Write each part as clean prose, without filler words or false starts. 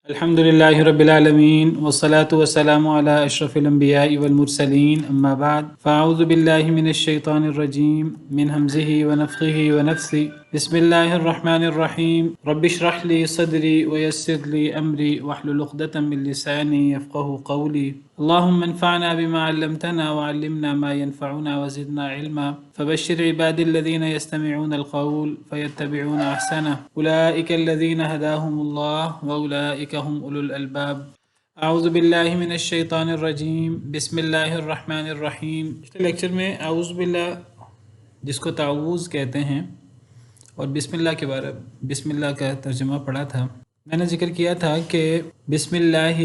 الحمد لله رب العالمين والصلاة والسلام على أشرف الأنبياء والمرسلين أما بعد فأعوذ بالله من الشيطان الرجيم من همزه ونفخه ونفثه بسم الله الرحمن الرحيم رب اشرح لي صدري ويسر لي أمري واحلل عقدة من لساني يفقه قولي اللهم انفعنا بما علمتنا وعلمنا ما ينفعنا وزدنا علما فبشر عبادي الذين يستمعون القول فيتبعون أحسنه أولئك الذين هداهم الله وأولئك هم أولو الألباب اعوذ باللہ من الشیطان الرجیم بسم اللہ الرحمن الرحیم۔ پچھلے لیکچر میں اعوذ باللہ جس کو تعوذ کہتے ہیں اور بسم اللہ کا ترجمہ پڑھا تھا۔ میں نے ذکر کیا تھا کہ بسم اللہ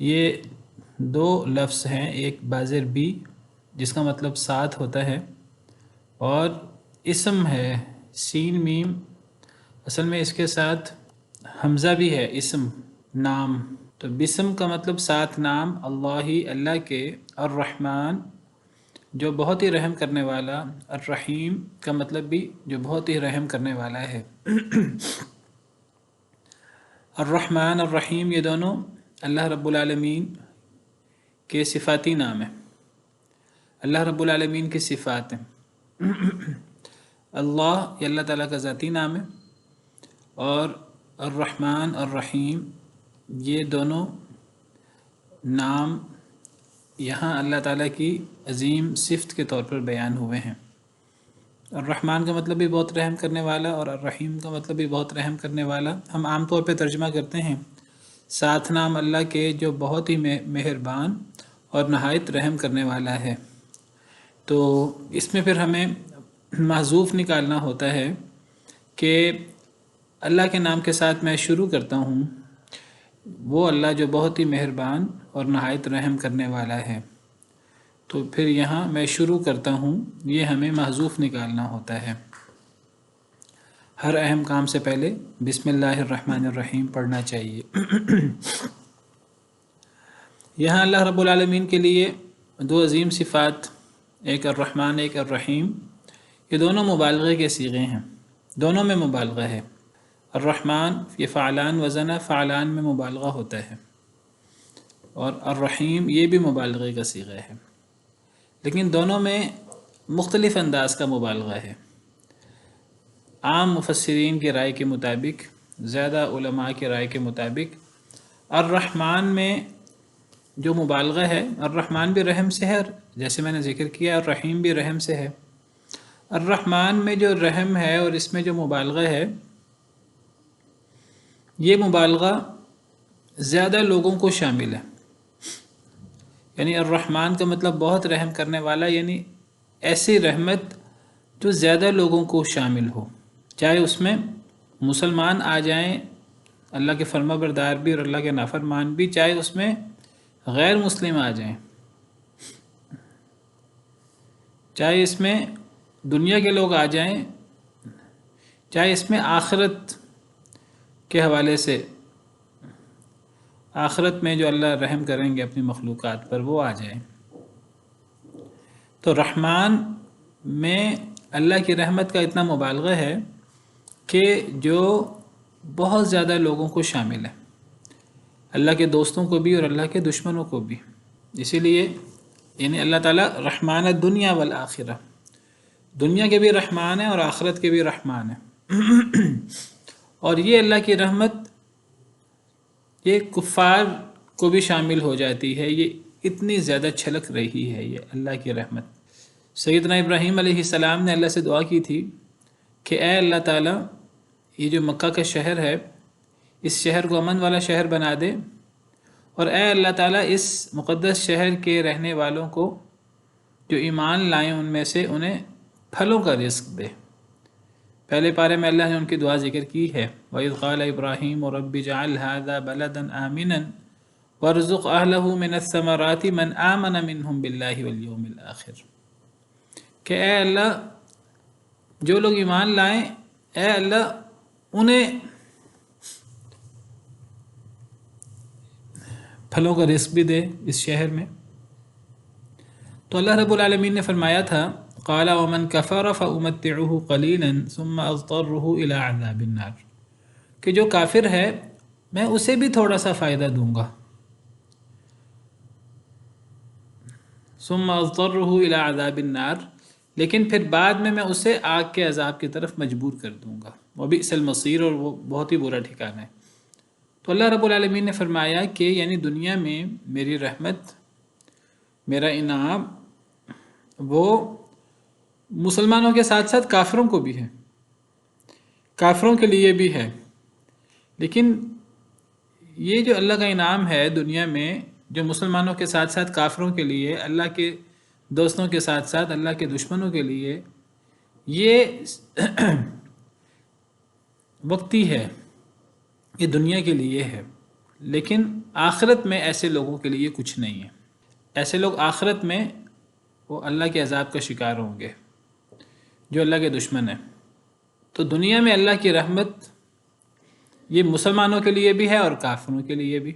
یہ دو لفظ ہیں، ایک بازر بی جس کا مطلب ساتھ ہوتا ہے اور اسم ہے سین میم، اصل میں اس کے ساتھ حمزہ بھی ہے، اسم نام، تو بسم کا مطلب ساتھ نام اللہ کے، الرحمن جو بہت ہی رحم کرنے والا، الرحیم کا مطلب بھی جو بہت ہی رحم کرنے والا ہے۔ الرحمن الرحیم یہ دونوں اللہ رب العالمین کے صفاتی نام ہیں، اللہ رب العالمین کی صفات ہیں۔ اللہ یہ اللہ تعالیٰ کا ذاتی نام ہے اور الرحمن الرحیم یہ دونوں نام یہاں اللہ تعالیٰ کی عظیم صفت کے طور پر بیان ہوئے ہیں۔ الرحمن کا مطلب بھی بہت رحم کرنے والا اور الرحیم کا مطلب بھی بہت رحم کرنے والا۔ ہم عام طور پہ ترجمہ کرتے ہیں ساتھ نام اللہ کے جو بہت ہی مہربان اور نہایت رحم کرنے والا ہے، تو اس میں پھر ہمیں محذوف نکالنا ہوتا ہے کہ اللہ کے نام کے ساتھ میں شروع کرتا ہوں، وہ اللہ جو بہت ہی مہربان اور نہایت رحم کرنے والا ہے، تو پھر یہاں میں شروع کرتا ہوں، یہ ہمیں محذوف نکالنا ہوتا ہے۔ ہر اہم کام سے پہلے بسم اللہ الرحمن الرحیم پڑھنا چاہیے۔ یہاں اللہ رب العالمین کے لیے دو عظیم صفات، ایک الرحمن ایک الرحیم، یہ دونوں مبالغے کے صیغے ہیں، دونوں میں مبالغہ ہے۔ الرحمن یہ فعلان وزن فعلان میں مبالغہ ہوتا ہے اور الرحیم یہ بھی مبالغے کا صیغہ ہے، لیکن دونوں میں مختلف انداز کا مبالغہ ہے۔ عام مفسرین کی رائے کے مطابق، زیادہ علماء کی رائے کے مطابق، الرحمن میں جو مبالغہ ہے، الرحمن بھی رحم سے ہے، جیسے میں نے ذکر کیا الرحیم بھی رحم سے ہے۔ الرحمن میں جو رحم ہے اور اس میں جو مبالغہ ہے، یہ مبالغہ زیادہ لوگوں کو شامل ہے، یعنی الرحمن کا مطلب بہت رحم کرنے والا، یعنی ایسی رحمت جو زیادہ لوگوں کو شامل ہو، چاہے اس میں مسلمان آ جائیں، اللہ کے فرما بردار بھی اور اللہ کے نافرمان بھی، چاہے اس میں غیر مسلم آ جائیں، چاہے اس میں دنیا کے لوگ آ جائیں، چاہے اس میں آخرت کے حوالے سے، آخرت میں جو اللہ رحم کریں گے اپنی مخلوقات پر وہ آ جائیں۔ تو رحمان میں اللہ کی رحمت کا اتنا مبالغہ ہے کہ جو بہت زیادہ لوگوں کو شامل ہے، اللہ کے دوستوں کو بھی اور اللہ کے دشمنوں کو بھی۔ اسی لیے یعنی اللہ تعالیٰ رحمان الدنیا والآخرہ، دنیا کے بھی رحمان ہے اور آخرت کے بھی رحمان ہے۔ اور یہ اللہ کی رحمت یہ کفار کو بھی شامل ہو جاتی ہے، یہ اتنی زیادہ چھلک رہی ہے یہ اللہ کی رحمت۔ سیدنا ابراہیم علیہ السلام نے اللہ سے دعا کی تھی کہ اے اللہ تعالیٰ، یہ جو مکہ کا شہر ہے اس شہر کو امن والا شہر بنا دے، اور اے اللہ تعالیٰ اس مقدس شہر کے رہنے والوں کو جو ایمان لائیں ان میں سے انہیں پھلوں کا رزق دے۔ پہلے پارے میں اللہ نے ان کی دعا ذکر کی ہے، وَإِذْ قَالَ إِبْرَاهِيمُ رَبِّ اجْعَلْ هَذَا بَلَدًا آمِنًا وَارْزُقْ أَهْلَهُ مِنَ الثَّمَرَاتِ مَنْ آمَنَ مِنْهُمْ بِاللَّهِ وَالْيَوْمِ الْآخِرِ، کہ اے اللہ جو لوگ ایمان لائیں، اے اللہ انہیں پھلوں کا رزق بھی دے اس شہر میں۔ تو اللہ رب العالمین نے فرمایا تھا قال ومن كفر فأمتعه قليلا ثم أضطره إلى عذاب النار، کہ جو کافر ہے میں اسے بھی تھوڑا سا فائدہ دوں گا. ثم اضطرہ الی عذاب النار، لیکن پھر بعد میں اسے آگ کے عذاب کی طرف مجبور کر دوں گا. وبئس المصیر، اور وہ بہت ہی برا ٹھکانہ ہے. تو اللہ رب العالمین نے فرمایا کہ یعنی دنیا میں میری رحمت، میرا انعام وہ مسلمانوں کے ساتھ ساتھ کافروں کو بھی ہے، کافروں کے لیے بھی ہے. لیکن یہ جو اللہ کا انعام ہے دنیا میں، جو مسلمانوں کے ساتھ ساتھ کافروں کے لیے، اللہ کے دوستوں کے ساتھ ساتھ اللہ کے دشمنوں کے لیے، یہ وقتی ہے، یہ دنیا کے لیے ہے. لیکن آخرت میں ایسے لوگوں کے لیے کچھ نہیں ہے. ایسے لوگ آخرت میں وہ اللہ کے عذاب کا شکار ہوں گے، جو اللہ کے دشمن ہیں. تو دنیا میں اللہ کی رحمت یہ مسلمانوں کے لیے بھی ہے اور کافروں کے لیے بھی.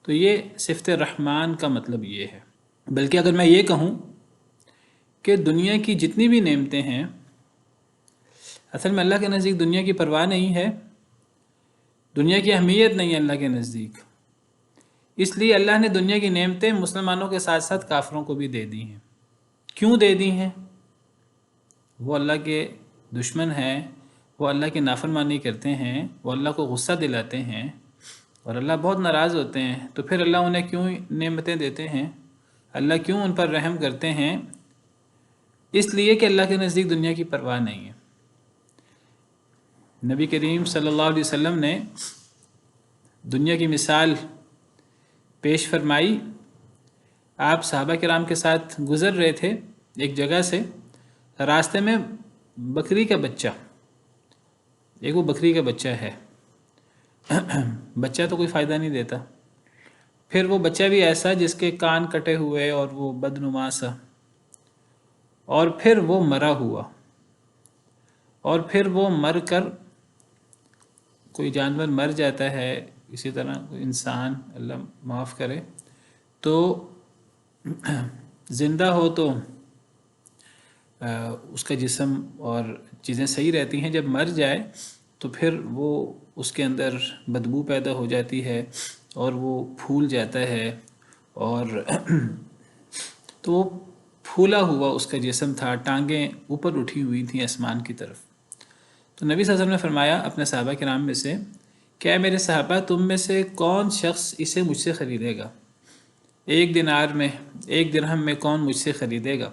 تو یہ صفت رحمان کا مطلب یہ ہے. بلکہ اگر میں یہ کہوں کہ دنیا کی جتنی بھی نعمتیں ہیں، اصل میں اللہ کے نزدیک دنیا کی پرواہ نہیں ہے، دنیا کی اہمیت نہیں ہے اللہ کے نزدیک. اس لیے اللہ نے دنیا کی نعمتیں مسلمانوں کے ساتھ ساتھ کافروں کو بھی دے دی ہیں. کیوں دے دی ہیں؟ وہ اللہ کے دشمن ہیں، وہ اللہ کی نافرمانی کرتے ہیں، وہ اللہ کو غصہ دلاتے ہیں، اور اللہ بہت ناراض ہوتے ہیں. تو پھر اللہ انہیں کیوں نعمتیں دیتے ہیں؟ اللہ کیوں ان پر رحم کرتے ہیں؟ اس لیے کہ اللہ کے نزدیک دنیا کی پرواہ نہیں ہے. نبی کریم صلی اللہ علیہ وسلم نے دنیا کی مثال پیش فرمائی. آپ صحابہ کرام کے ساتھ گزر رہے تھے ایک جگہ سے، راستے میں بکری کا بچہ، ایک وہ بکری کا بچہ ہے، بچہ تو کوئی فائدہ نہیں دیتا، پھر وہ بچہ بھی ایسا جس کے کان کٹے ہوئے اور وہ بدنما سا، اور پھر وہ مرا ہوا، اور پھر وہ مر کر، کوئی جانور مر جاتا ہے اسی طرح کوئی انسان، اللہ معاف کرے، تو زندہ ہو تو اس کا جسم اور چیزیں صحیح رہتی ہیں، جب مر جائے تو پھر وہ اس کے اندر بدبو پیدا ہو جاتی ہے اور وہ پھول جاتا ہے، اور تو وہ پھولا ہوا اس کا جسم تھا، ٹانگیں اوپر اٹھی ہوئی تھیں آسمان کی طرف. تو نبی صلی اللہ علیہ وسلم نے فرمایا اپنے صحابہ کرام میں سے، کیا میرے صحابہ تم میں سے کون شخص اسے مجھ سے خریدے گا؟ ایک دینار میں، ایک درہم میں کون مجھ سے خریدے گا؟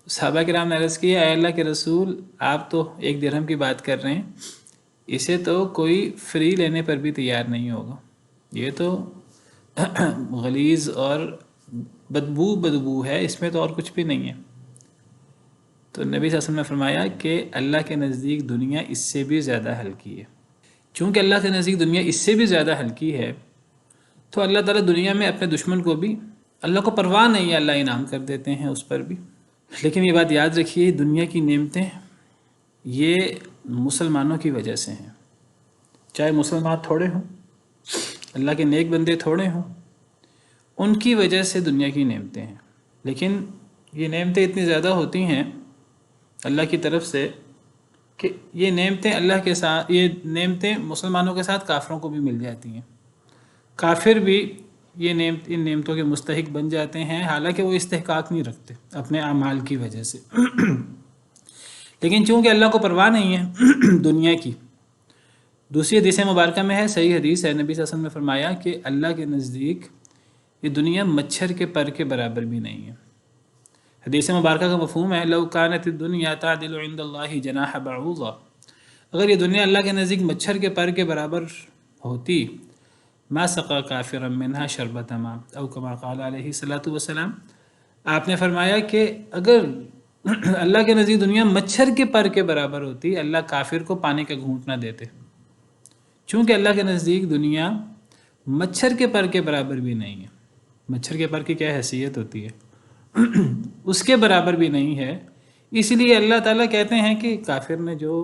صحابہ کرام نے عرض کیا، اے اللہ کے رسول، آپ تو ایک درہم کی بات کر رہے ہیں، اسے تو کوئی فری لینے پر بھی تیار نہیں ہوگا، یہ تو غلیظ اور بدبو ہے، اس میں تو اور کچھ بھی نہیں ہے. تو نبی صلی اللہ علیہ وسلم نے فرمایا کہ اللہ کے نزدیک دنیا اس سے بھی زیادہ ہلکی ہے. چونکہ اللہ کے نزدیک دنیا اس سے بھی زیادہ ہلکی ہے، تو اللہ تعالیٰ دنیا میں اپنے دشمن کو بھی، اللہ کو پرواہ نہیں ہے، اللہ انعام کر دیتے ہیں اس پر بھی. لیکن یہ بات یاد رکھیے، دنیا کی نعمتیں یہ مسلمانوں کی وجہ سے ہیں. چاہے مسلمان تھوڑے ہوں، اللہ کے نیک بندے تھوڑے ہوں، ان کی وجہ سے دنیا کی نعمتیں ہیں. لیکن یہ نعمتیں اتنی زیادہ ہوتی ہیں اللہ کی طرف سے کہ یہ نعمتیں اللہ کے ساتھ، یہ نعمتیں مسلمانوں کے ساتھ کافروں کو بھی مل جاتی ہیں. کافر بھی یہ ان نعمتوں کے مستحق بن جاتے ہیں، حالانکہ وہ استحقاق نہیں رکھتے اپنے اعمال کی وجہ سے. لیکن چونکہ اللہ کو پرواہ نہیں ہے دنیا کی. دوسری حدیث مبارکہ میں ہے، صحیح حدیث ہے، نبی صلی اللہ علیہ وسلم نے فرمایا کہ اللہ کے نزدیک یہ دنیا مچھر کے پر کے برابر بھی نہیں ہے. حدیث مبارکہ کا مفہوم ہے، لو کانت الدنیا تعدل عند اللہ جناح بعوضہ، اگر یہ دنیا اللہ کے نزدیک مچھر کے پر کے برابر ہوتی، ما سقا کافرا منها شربۃ ماء او کما قال علیہ الصلوۃ والسلام. آپ نے فرمایا کہ اگر اللہ کے نزدیک دنیا مچھر کے پر کے برابر ہوتی، اللہ کافر کو پانی کا گھونٹ نہ دیتے. چونکہ اللہ کے نزدیک دنیا مچھر کے پر کے برابر بھی نہیں ہے. مچھر کے پر کی کیا حیثیت ہوتی ہے؟ اس کے برابر بھی نہیں ہے. اس لیے اللہ تعالیٰ کہتے ہیں کہ کافر نے جو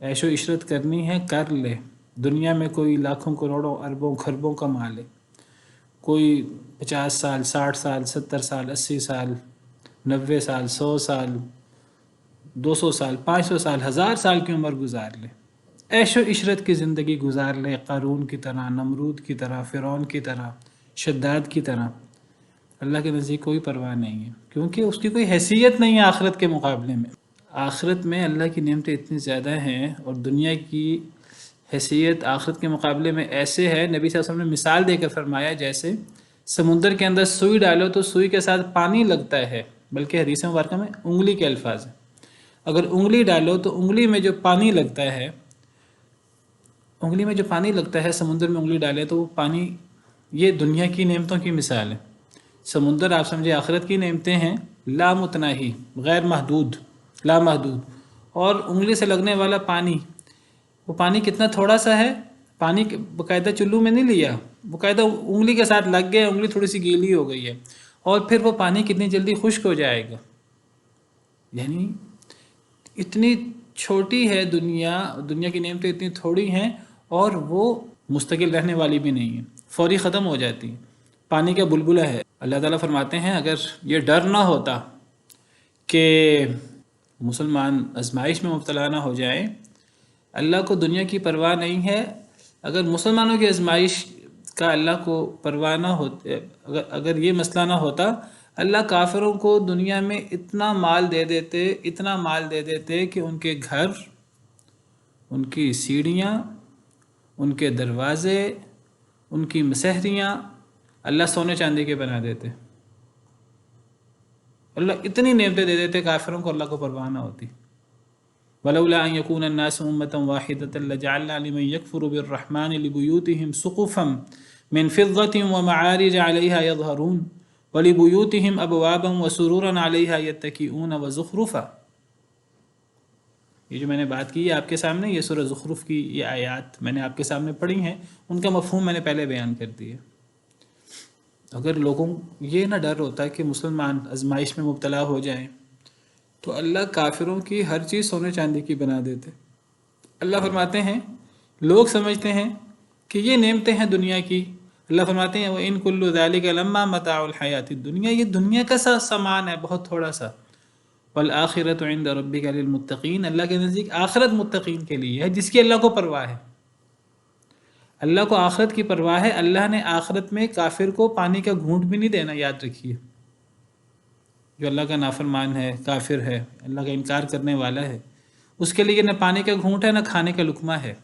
عیش و عشرت کرنی ہے کر لے. دنیا میں کوئی لاکھوں کروڑوں اربوں خربوں کا مال ہے، کوئی 50 سال 60 سال 70 سال 80 سال 90 سال 100 سال 200 سال 500 سال 1000 سال کی عمر گزار لے، عیش و عشرت کی زندگی گزار لے، قارون کی طرح، نمرود کی طرح، فرعون کی طرح، شداد کی طرح، اللہ کے نزدیک کوئی پرواہ نہیں ہے، کیونکہ اس کی کوئی حیثیت نہیں ہے آخرت کے مقابلے میں۔ آخرت میں اللہ کی نعمتیں اتنی زیادہ ہیں، اور دنیا کی حیثیت آخرت کے مقابلے میں ایسے ہے، نبی صلی اللہ علیہ وسلم نے مثال دے کر فرمایا جیسے سمندر کے اندر سوئی ڈالو تو سوئی کے ساتھ پانی لگتا ہے، بلکہ حدیث مبارکہ میں انگلی کے الفاظ ہیں، اگر انگلی ڈالو تو انگلی میں جو پانی لگتا ہے، انگلی میں جو پانی لگتا ہے، سمندر میں انگلی ڈالے تو وہ پانی، یہ دنیا کی نعمتوں کی مثال ہے۔ سمندر آپ سمجھے آخرت کی نعمتیں ہیں، لا متناہی، غیر محدود، لا محدود، اور انگلی سے لگنے والا پانی، وہ پانی کتنا تھوڑا سا ہے، پانی باقاعدہ چلو میں نہیں لیا، باقاعدہ انگلی کے ساتھ لگ گیا، انگلی تھوڑی سی گیلی ہو گئی ہے، اور پھر وہ پانی کتنی جلدی خشک ہو جائے گا۔ یعنی اتنی چھوٹی ہے دنیا، دنیا کی نعمتیں اتنی تھوڑی ہیں، اور وہ مستقل رہنے والی بھی نہیں ہے، فوری ختم ہو جاتی ہیں، پانی کا بلبلہ ہے۔ اللہ تعالیٰ فرماتے ہیں اگر یہ ڈر نہ ہوتا کہ مسلمان آزمائش میں مبتلا نہ ہو جائیں، اللہ کو دنیا کی پرواہ نہیں ہے، اگر مسلمانوں کی آزمائش کا اللہ کو پرواہ نہ ہوتے، اگر یہ مسئلہ نہ ہوتا، اللہ کافروں کو دنیا میں اتنا مال دے دیتے، اتنا مال دے دیتے کہ ان کے گھر، ان کی سیڑھیاں، ان کے دروازے، ان کی مسحریاں اللہ سونے چاندی کے بنا دیتے، اللہ اتنی نعمتیں دے دیتے کافروں کو، اللہ کو پرواہ نہ ہوتی۔ وَلَوْلَا أَن يَكُونَ النَّاسُ أُمَّةً وَاحِدَةً لَجَعَلْنَا لِمَن يَكْفُرُ بِالرَّحْمَنِ لِبُيُوتِهِمْ سُقُفًا مِّن فِضَّةٍ وَمَعَارِجَ عَلَيْهَا يَظْهَرُونَ وَلِبُيُوتِهِمْ أَبْوَابًا وَسُرُرًا عَلَيْهَا يَتَّكِئُونَ وَزُخْرُفًا۔ یہ جو میں نے بات کی ہے آپ کے سامنے، یہ سورہ زخرف کی یہ آیات میں نے آپ کے سامنے پڑھی ہیں، ان کا مفہوم میں نے پہلے بیان کر دیا۔ اگر لوگوں یہ نہ ڈر ہوتا کہ مسلمان آزمائش میں مبتلا ہو جائیں تو اللہ کافروں کی ہر چیز سونے چاندی کی بنا دیتے۔ اللہ فرماتے ہیں لوگ سمجھتے ہیں کہ یہ نعمتیں ہیں دنیا کی، اللہ فرماتے ہیں وَإِن كُلُّ ذَلِكَ لَمَّا مَتَاعُ الْحَيَاةِ الدُّنْيَا، یہ دنیا کا سامان ہے، بہت تھوڑا سا، وَالْآخِرَةُ عِنْدَ رَبِّكَ لِلْمُتَّقِينَ، اللہ کے نزدیک آخرت متقین کے لیے ہے، جس کی اللہ کو پرواہ ہے۔ اللہ کو آخرت کی پرواہ ہے، اللہ نے آخرت میں کافر کو پانی کا گھونٹ بھی نہیں دینا، یاد رکھیے۔ جو اللہ کا نافرمان ہے، کافر ہے، اللہ کا انکار کرنے والا ہے، اس کے لیے نہ پانی کا گھونٹ ہے، نہ کھانے کا لقمہ ہے۔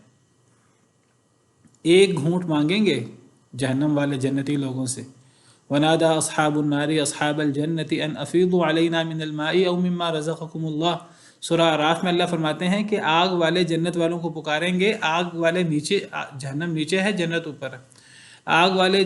ایک گھونٹ مانگیں گے جہنم والے جنتی لوگوں سے، وَنَادَى أَصْحَابُ النَّارِ أَصْحَابَ الْجَنَّةِ أَنْ أَفِيضُوا عَلَيْنَا مِنَ الْمَاءِ أَوْ مِمَّا رَزَقَكُمُ اللَّهُ۔ سورہ اعراف میں اللہ فرماتے ہیں کہ آگ والے جنت والوں کو پکاریں گے، آگ والے نیچے، جہنم نیچے ہے، جنت اوپر ہے، آگ والے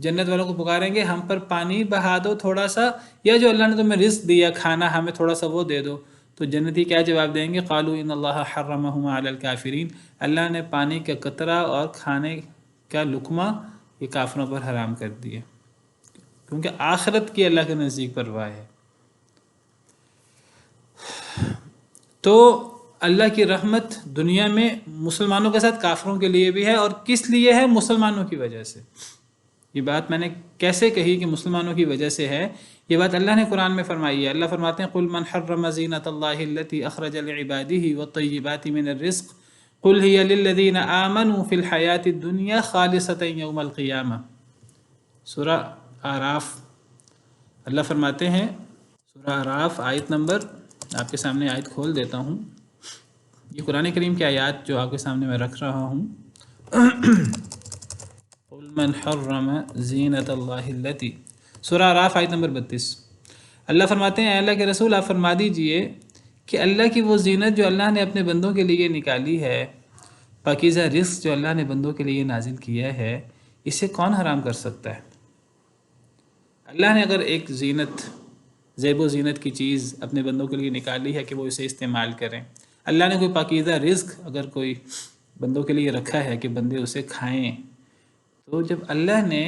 جنت والوں کو پکاریں گے ہم پر پانی بہا دو تھوڑا سا، یا جو اللہ نے تمہیں رزق دیا کھانا ہمیں تھوڑا سا وہ دے دو۔ تو جنتی کیا جواب دیں گے؟ قالوا ان اللہ حرمہما علی الکافرین، اللہ نے پانی کا قطرہ اور کھانے کا لقمہ یہ کافروں پر حرام کر دیا، کیونکہ آخرت کی اللہ کے نزدیک پرواہ ہے۔ تو اللہ کی رحمت دنیا میں مسلمانوں کے ساتھ کافروں کے لیے بھی ہے، اور کس لیے ہے؟ مسلمانوں کی وجہ سے۔ یہ بات میں نے کیسے کہی کہ مسلمانوں کی وجہ سے ہے؟ یہ بات اللہ نے قرآن میں فرمائی ہے۔ اللہ فرماتے ہیں قُلْ مَنْ حَرَّمَ زِينَةَ اللَّهِ الَّتِي أَخْرَجَ لِعِبَادِهِ وَالطَّيِّبَاتِ مِنَ الرِّزْقِ قُلْ هِيَ لِلَّذِينَ آمَنُوا فِي الْحَيَاةِ الدُّنْيَا خَالِصَةً يَوْمَ الْقِيَامَةِ۔ سورہ اعراف، اللہ فرماتے ہیں، سورہ اعراف آیت نمبر، آپ کے سامنے آیت کھول دیتا ہوں، یہ قرآن کریم کی آیات جو آپ کے سامنے میں رکھ رہا ہوں۔ قُلْ مَنْ حَرَّمَ زِينَةَ اللَّهِ الَّتِي، سورہ اعراف آیت نمبر 32۔ اللہ فرماتے ہیں اے اللہ کے رسول آپ فرما دیجئے کہ اللہ کی وہ زینت جو اللہ نے اپنے بندوں کے لیے نکالی ہے، پاکیزہ رزق جو اللہ نے بندوں کے لیے نازل کیا ہے، اسے کون حرام کر سکتا ہے؟ اللہ نے اگر ایک زینت، زیب و زینت کی چیز اپنے بندوں کے لیے نکالی ہے کہ وہ اسے استعمال کریں، اللہ نے کوئی پاکیزہ رزق اگر کوئی بندوں کے لیے رکھا ہے کہ بندے اسے کھائیں، تو جب اللہ نے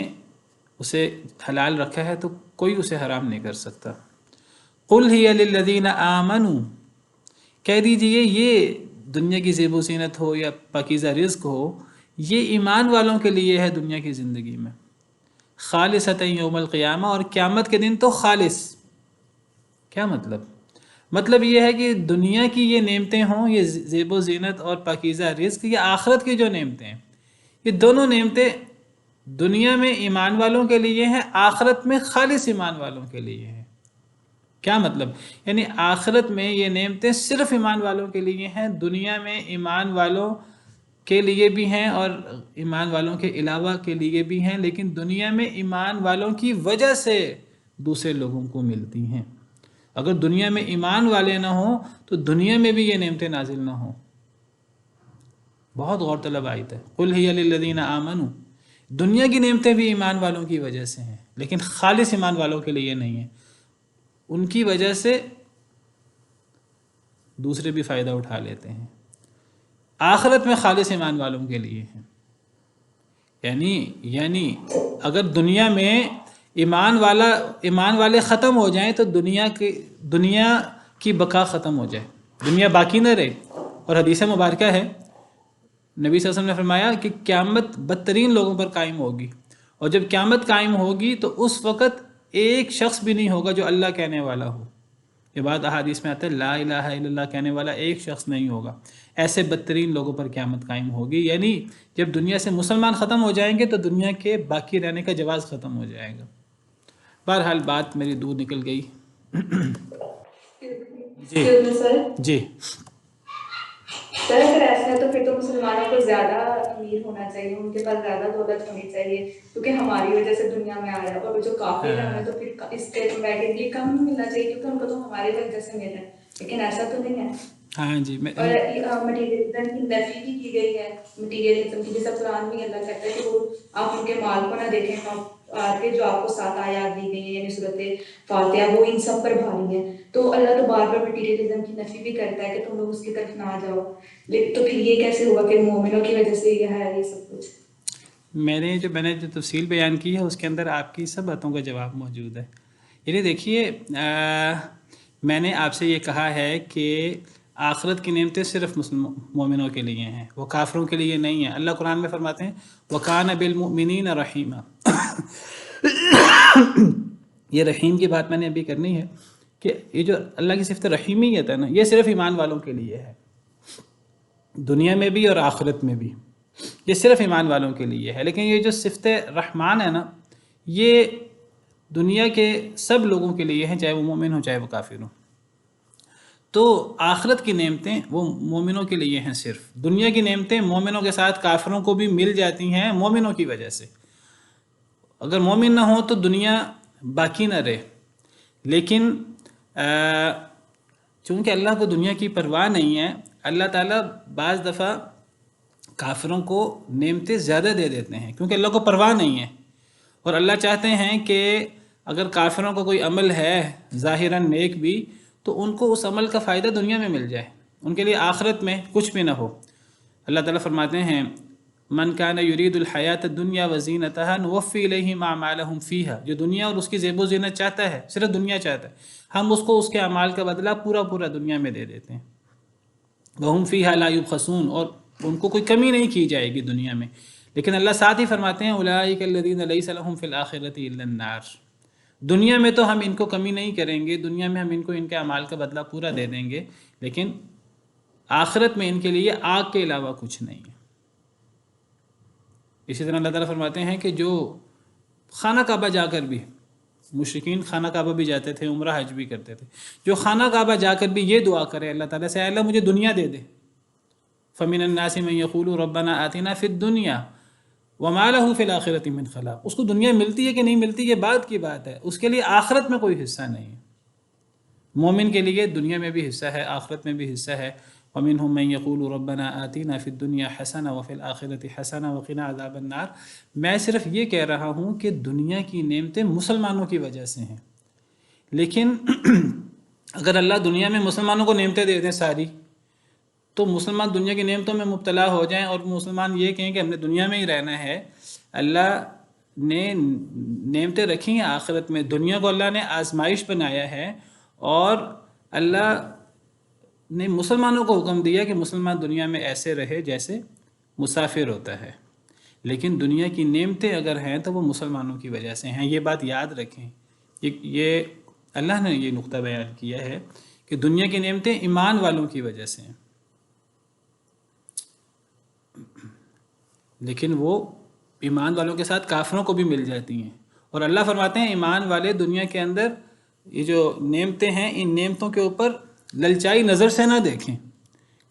اسے حلال رکھا ہے تو کوئی اسے حرام نہیں کر سکتا۔ قُلْ هِيَ لِلَّذِينَ آمَنُوا، کہہ دیجئے یہ دنیا کی زیب و زینت ہو یا پاکیزہ رزق ہو، یہ ایمان والوں کے لیے ہے دنیا کی زندگی میں، خالصۃ یوم القیامہ، اور قیامت کے دن تو خالص۔ کیا مطلب؟ مطلب یہ ہے کہ دنیا کی یہ نعمتیں ہوں، یہ زیب و زینت اور پاکیزہ رزق، یہ آخرت کی جو نعمتیں ہیں، یہ دونوں نعمتیں دنیا میں ایمان والوں کے لیے ہیں، آخرت میں خالص ایمان والوں کے لیے ہیں۔ کیا مطلب؟ یعنی آخرت میں یہ نعمتیں صرف ایمان والوں کے لیے ہیں، دنیا میں ایمان والوں کے لیے بھی ہیں اور ایمان والوں کے علاوہ کے لیے بھی ہیں، لیکن دنیا میں ایمان والوں کی وجہ سے دوسرے لوگوں کو ملتی ہیں۔ اگر دنیا میں ایمان والے نہ ہوں تو دنیا میں بھی یہ نعمتیں نازل نہ ہوں۔ بہت غور طلب آیت ہے، قل ہی للذین آمنوا، دنیا کی نعمتیں بھی ایمان والوں کی وجہ سے ہیں، لیکن خالص ایمان والوں کے لیے نہیں ہیں، ان کی وجہ سے دوسرے بھی فائدہ اٹھا لیتے ہیں۔ آخرت میں خالص ایمان والوں کے لیے ہیں۔ یعنی اگر دنیا میں ایمان والے ختم ہو جائیں تو دنیا کی بقا ختم ہو جائے، دنیا باقی نہ رہے۔ اور حدیث مبارکہ ہے، نبی صلی اللہ علیہ وسلم نے فرمایا کہ قیامت بدترین لوگوں پر قائم ہوگی، اور جب قیامت قائم ہوگی تو اس وقت ایک شخص بھی نہیں ہوگا جو اللہ کہنے والا ہو۔ یہ بات احادیث میں آتا ہے، لا الہ الا اللہ کہنے والا ایک شخص نہیں ہوگا۔ ایسے بدترین لوگوں پر قیامت قائم ہوگی، یعنی جب دنیا سے مسلمان ختم ہو جائیں گے تو دنیا کے باقی رہنے کا جواز ختم ہو جائے گا۔ بہرحال بات میری دور نکل گئی۔ جی سر اگر ایسا ہے تو پھر تو مسلمانوں کو زیادہ امیر ہونا چاہیے، ان کے پاس زیادہ دولت ہونی چاہیے، کیونکہ ہماری وجہ سے دنیا میں آ رہا ہے، اور جو کافر ہیں تو پھر اس کے کمپیریٹیولی کم ملنا چاہیے، کیونکہ ان کو تو ہماری وجہ سے مل ہے، لیکن ایسا تو نہیں ہے۔ ہاں جی، اور مٹیریلزم کی نفی بھی کی گئی ہے، مٹیریلزم کی، جیسا قرآن میں اللہ کہتا ہے کہ وہ آپ ان کے مال کو نہ دیکھیں، کہ جو آپ کو 7 آیات دی گئی ہیں یعنی صورت فاتحہ وہ ان سب پر بھاری ہیں، تو اللہ تو بار بار مٹیریلزم کی نفی بھی کرتا ہے کہ تم لوگ اس کی طرف نہ جاؤ، تو پھر یہ کیسے ہوا کہ مومنوں کی وجہ سے یہ ہے یہ سب کچھ؟ میں نے جو تفصیل بیان کی ہے اس کے اندر آپ کی سب باتوں کا جواب موجود ہے۔ یعنی دیکھیے، میں نے آپ سے یہ کہا ہے کہ آخرت کی نعمتیں صرف مومنوں کے لیے ہیں، وہ کافروں کے لیے نہیں ہیں۔ اللہ قرآن میں فرماتے ہیں وَكَانَ بِالْمُؤْمِنِينَ رَحِيمًا۔ یہ رحیم کی بات میں نے ابھی کرنی ہے کہ یہ جو اللہ کی صفت رحیمیت ہے نا، یہ صرف ایمان والوں کے لیے ہے، دنیا میں بھی اور آخرت میں بھی، یہ صرف ایمان والوں کے لیے ہے۔ لیکن یہ جو صفت رحمان ہے نا، یہ دنیا کے سب لوگوں کے لیے ہیں، چاہے وہ مومن ہوں چاہے وہ کافر ہوں۔ تو آخرت کی نعمتیں وہ مومنوں کے لیے ہیں صرف، دنیا کی نعمتیں مومنوں کے ساتھ کافروں کو بھی مل جاتی ہیں مومنوں کی وجہ سے۔ اگر مومن نہ ہو تو دنیا باقی نہ رہے، لیکن چونکہ اللہ کو دنیا کی پرواہ نہیں ہے، اللہ تعالیٰ بعض دفعہ کافروں کو نعمتیں زیادہ دے دیتے ہیں کیونکہ اللہ کو پرواہ نہیں ہے، اور اللہ چاہتے ہیں کہ اگر کافروں کو کوئی عمل ہے ظاہراً نیک بھی، تو ان کو اس عمل کا فائدہ دنیا میں مل جائے، ان کے لیے آخرت میں کچھ بھی نہ ہو۔ اللہ تعالیٰ فرماتے ہیں من کان یرید الحیات الدنیا وزینتہا نوفی الیہم اعمالہم فیہا، جو دنیا اور اس کی زیب و زینت چاہتا ہے، صرف دنیا چاہتا ہے، ہم اس کو اس کے اعمال کا بدلہ پورا دنیا میں دے دیتے ہیں۔ وہم فیہا لا یبخسون، اور ان کو کوئی کمی نہیں کی جائے گی دنیا میں۔ لیکن اللہ ساتھ ہی فرماتے ہیں اولئک الذین لیس لہم فی الآخرۃ الا النار، دنیا میں تو ہم ان کو کمی نہیں کریں گے، دنیا میں ہم ان کو ان کے اعمال کا بدلہ پورا دے دیں گے، لیکن آخرت میں ان کے لیے آگ کے علاوہ کچھ نہیں ہے۔ اسی طرح اللہ تعالیٰ فرماتے ہیں کہ جو خانہ کعبہ جا کر بھی، مشرکین خانہ کعبہ بھی جاتے تھے، عمرہ حج بھی کرتے تھے، جو خانہ کعبہ جا کر بھی یہ دعا کرے اللہ تعالیٰ سے، اے اللہ مجھے دنیا دے دے، فَمِنَ النَّاسِ مَن يَقُولُ رَبَّنَا آتِنَا فِي الدُّنْيَا وَمَا لَهُ فِي الْآخِرَةِ مِنْ خَلَاقٍ، اس کو دنیا ملتی ہے کہ نہیں ملتی یہ بعد کی بات ہے، اس کے لیے آخرت میں کوئی حصہ نہیں ہے۔ مومن کے لیے دنیا میں بھی حصہ ہے، آخرت میں بھی حصہ ہے۔ وَمِنْهُم مَّن يَقُولُ رَبَّنَا آتِنَا فِي الدُّنْيَا حَسَنَةً وَفِي الْآخِرَةِ حَسَنَةً وَقِنَا عَذَابَ النَّارِ۔ میں صرف یہ کہہ رہا ہوں کہ دنیا کی نعمتیں مسلمانوں کی وجہ سے ہیں، لیکن اگر اللہ دنیا میں مسلمانوں کو نعمتیں دے دیں ساری، تو مسلمان دنیا کی نعمتوں میں مبتلا ہو جائیں اور مسلمان یہ کہیں کہ ہم نے دنیا میں ہی رہنا ہے۔ اللہ نے نعمتیں رکھی ہیں آخرت میں، دنیا کو اللہ نے آزمائش بنایا ہے، اور اللہ نے مسلمانوں کو حکم دیا کہ مسلمان دنیا میں ایسے رہے جیسے مسافر ہوتا ہے، لیکن دنیا کی نعمتیں اگر ہیں تو وہ مسلمانوں کی وجہ سے ہیں، یہ بات یاد رکھیں۔ یہ اللہ نے یہ نقطہ بیان کیا ہے کہ دنیا کی نعمتیں ایمان والوں کی وجہ سے ہیں، لیکن وہ ایمان والوں کے ساتھ کافروں کو بھی مل جاتی ہیں۔ اور اللہ فرماتے ہیں ایمان والے دنیا کے اندر یہ جو نعمتیں ہیں ان نعمتوں کے اوپر للچائی نظر سے نہ دیکھیں،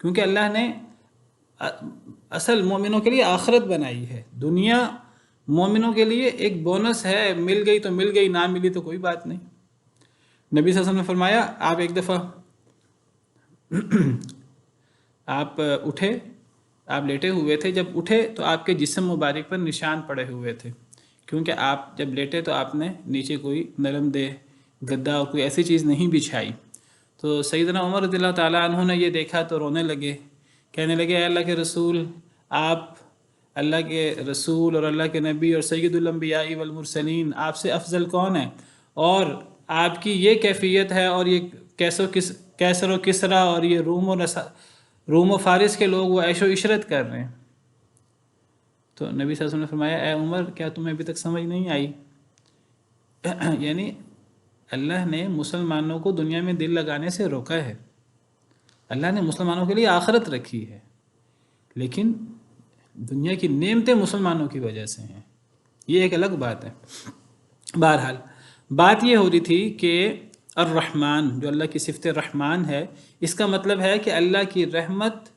کیونکہ اللہ نے اصل مومنوں کے لیے آخرت بنائی ہے۔ دنیا مومنوں کے لیے ایک بونس ہے، مل گئی تو مل گئی، نہ ملی تو کوئی بات نہیں۔ نبی صلی اللہ علیہ وسلم نے فرمایا آپ ایک دفعہ آپ اٹھے، آپ لیٹے ہوئے تھے، جب اٹھے تو آپ کے جسم مبارک پر نشان پڑے ہوئے تھے، کیونکہ آپ جب لیٹے تو آپ نے نیچے کوئی نرم دہ گدا اور کوئی ایسی چیز نہیں بچھائی۔ تو سیدنا عمر رضی اللہ تعالیٰ عنہ نے یہ دیکھا تو رونے لگے، کہنے لگے اے اللہ کے رسول، آپ اللہ کے رسول اور اللہ کے نبی اور سید الانبیاء والمرسلین، آپ سے افضل کون ہے؟ اور آپ کی یہ کیفیت ہے اور یہ کیسر و کسرا اور یہ روم و فارس کے لوگ وہ عیش و عشرت کر رہے ہیں۔ تو نبی صلی اللہ علیہ وسلم نے فرمایا اے عمر کیا تمہیں ابھی تک سمجھ نہیں آئی؟ یعنی اللہ نے مسلمانوں کو دنیا میں دل لگانے سے روکا ہے، اللہ نے مسلمانوں کے لیے آخرت رکھی ہے، لیکن دنیا کی نعمتیں مسلمانوں کی وجہ سے ہیں، یہ ایک الگ بات ہے۔ بہرحال بات یہ ہو رہی تھی کہ الرحمن جو اللہ کی صفت رحمان ہے، اس کا مطلب ہے کہ اللہ کی رحمت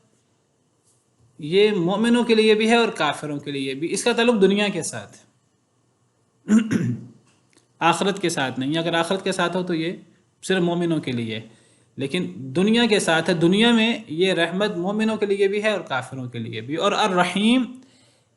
یہ مومنوں کے لیے بھی ہے اور کافروں کے لیے بھی، اس کا تعلق دنیا کے ساتھ ہے، آخرت کے ساتھ نہیں۔ اگر آخرت کے ساتھ ہو تو یہ صرف مومنوں کے لیے، لیکن دنیا کے ساتھ ہے، دنیا میں یہ رحمت مومنوں کے لیے بھی ہے اور کافروں کے لیے بھی۔ اور الرحیم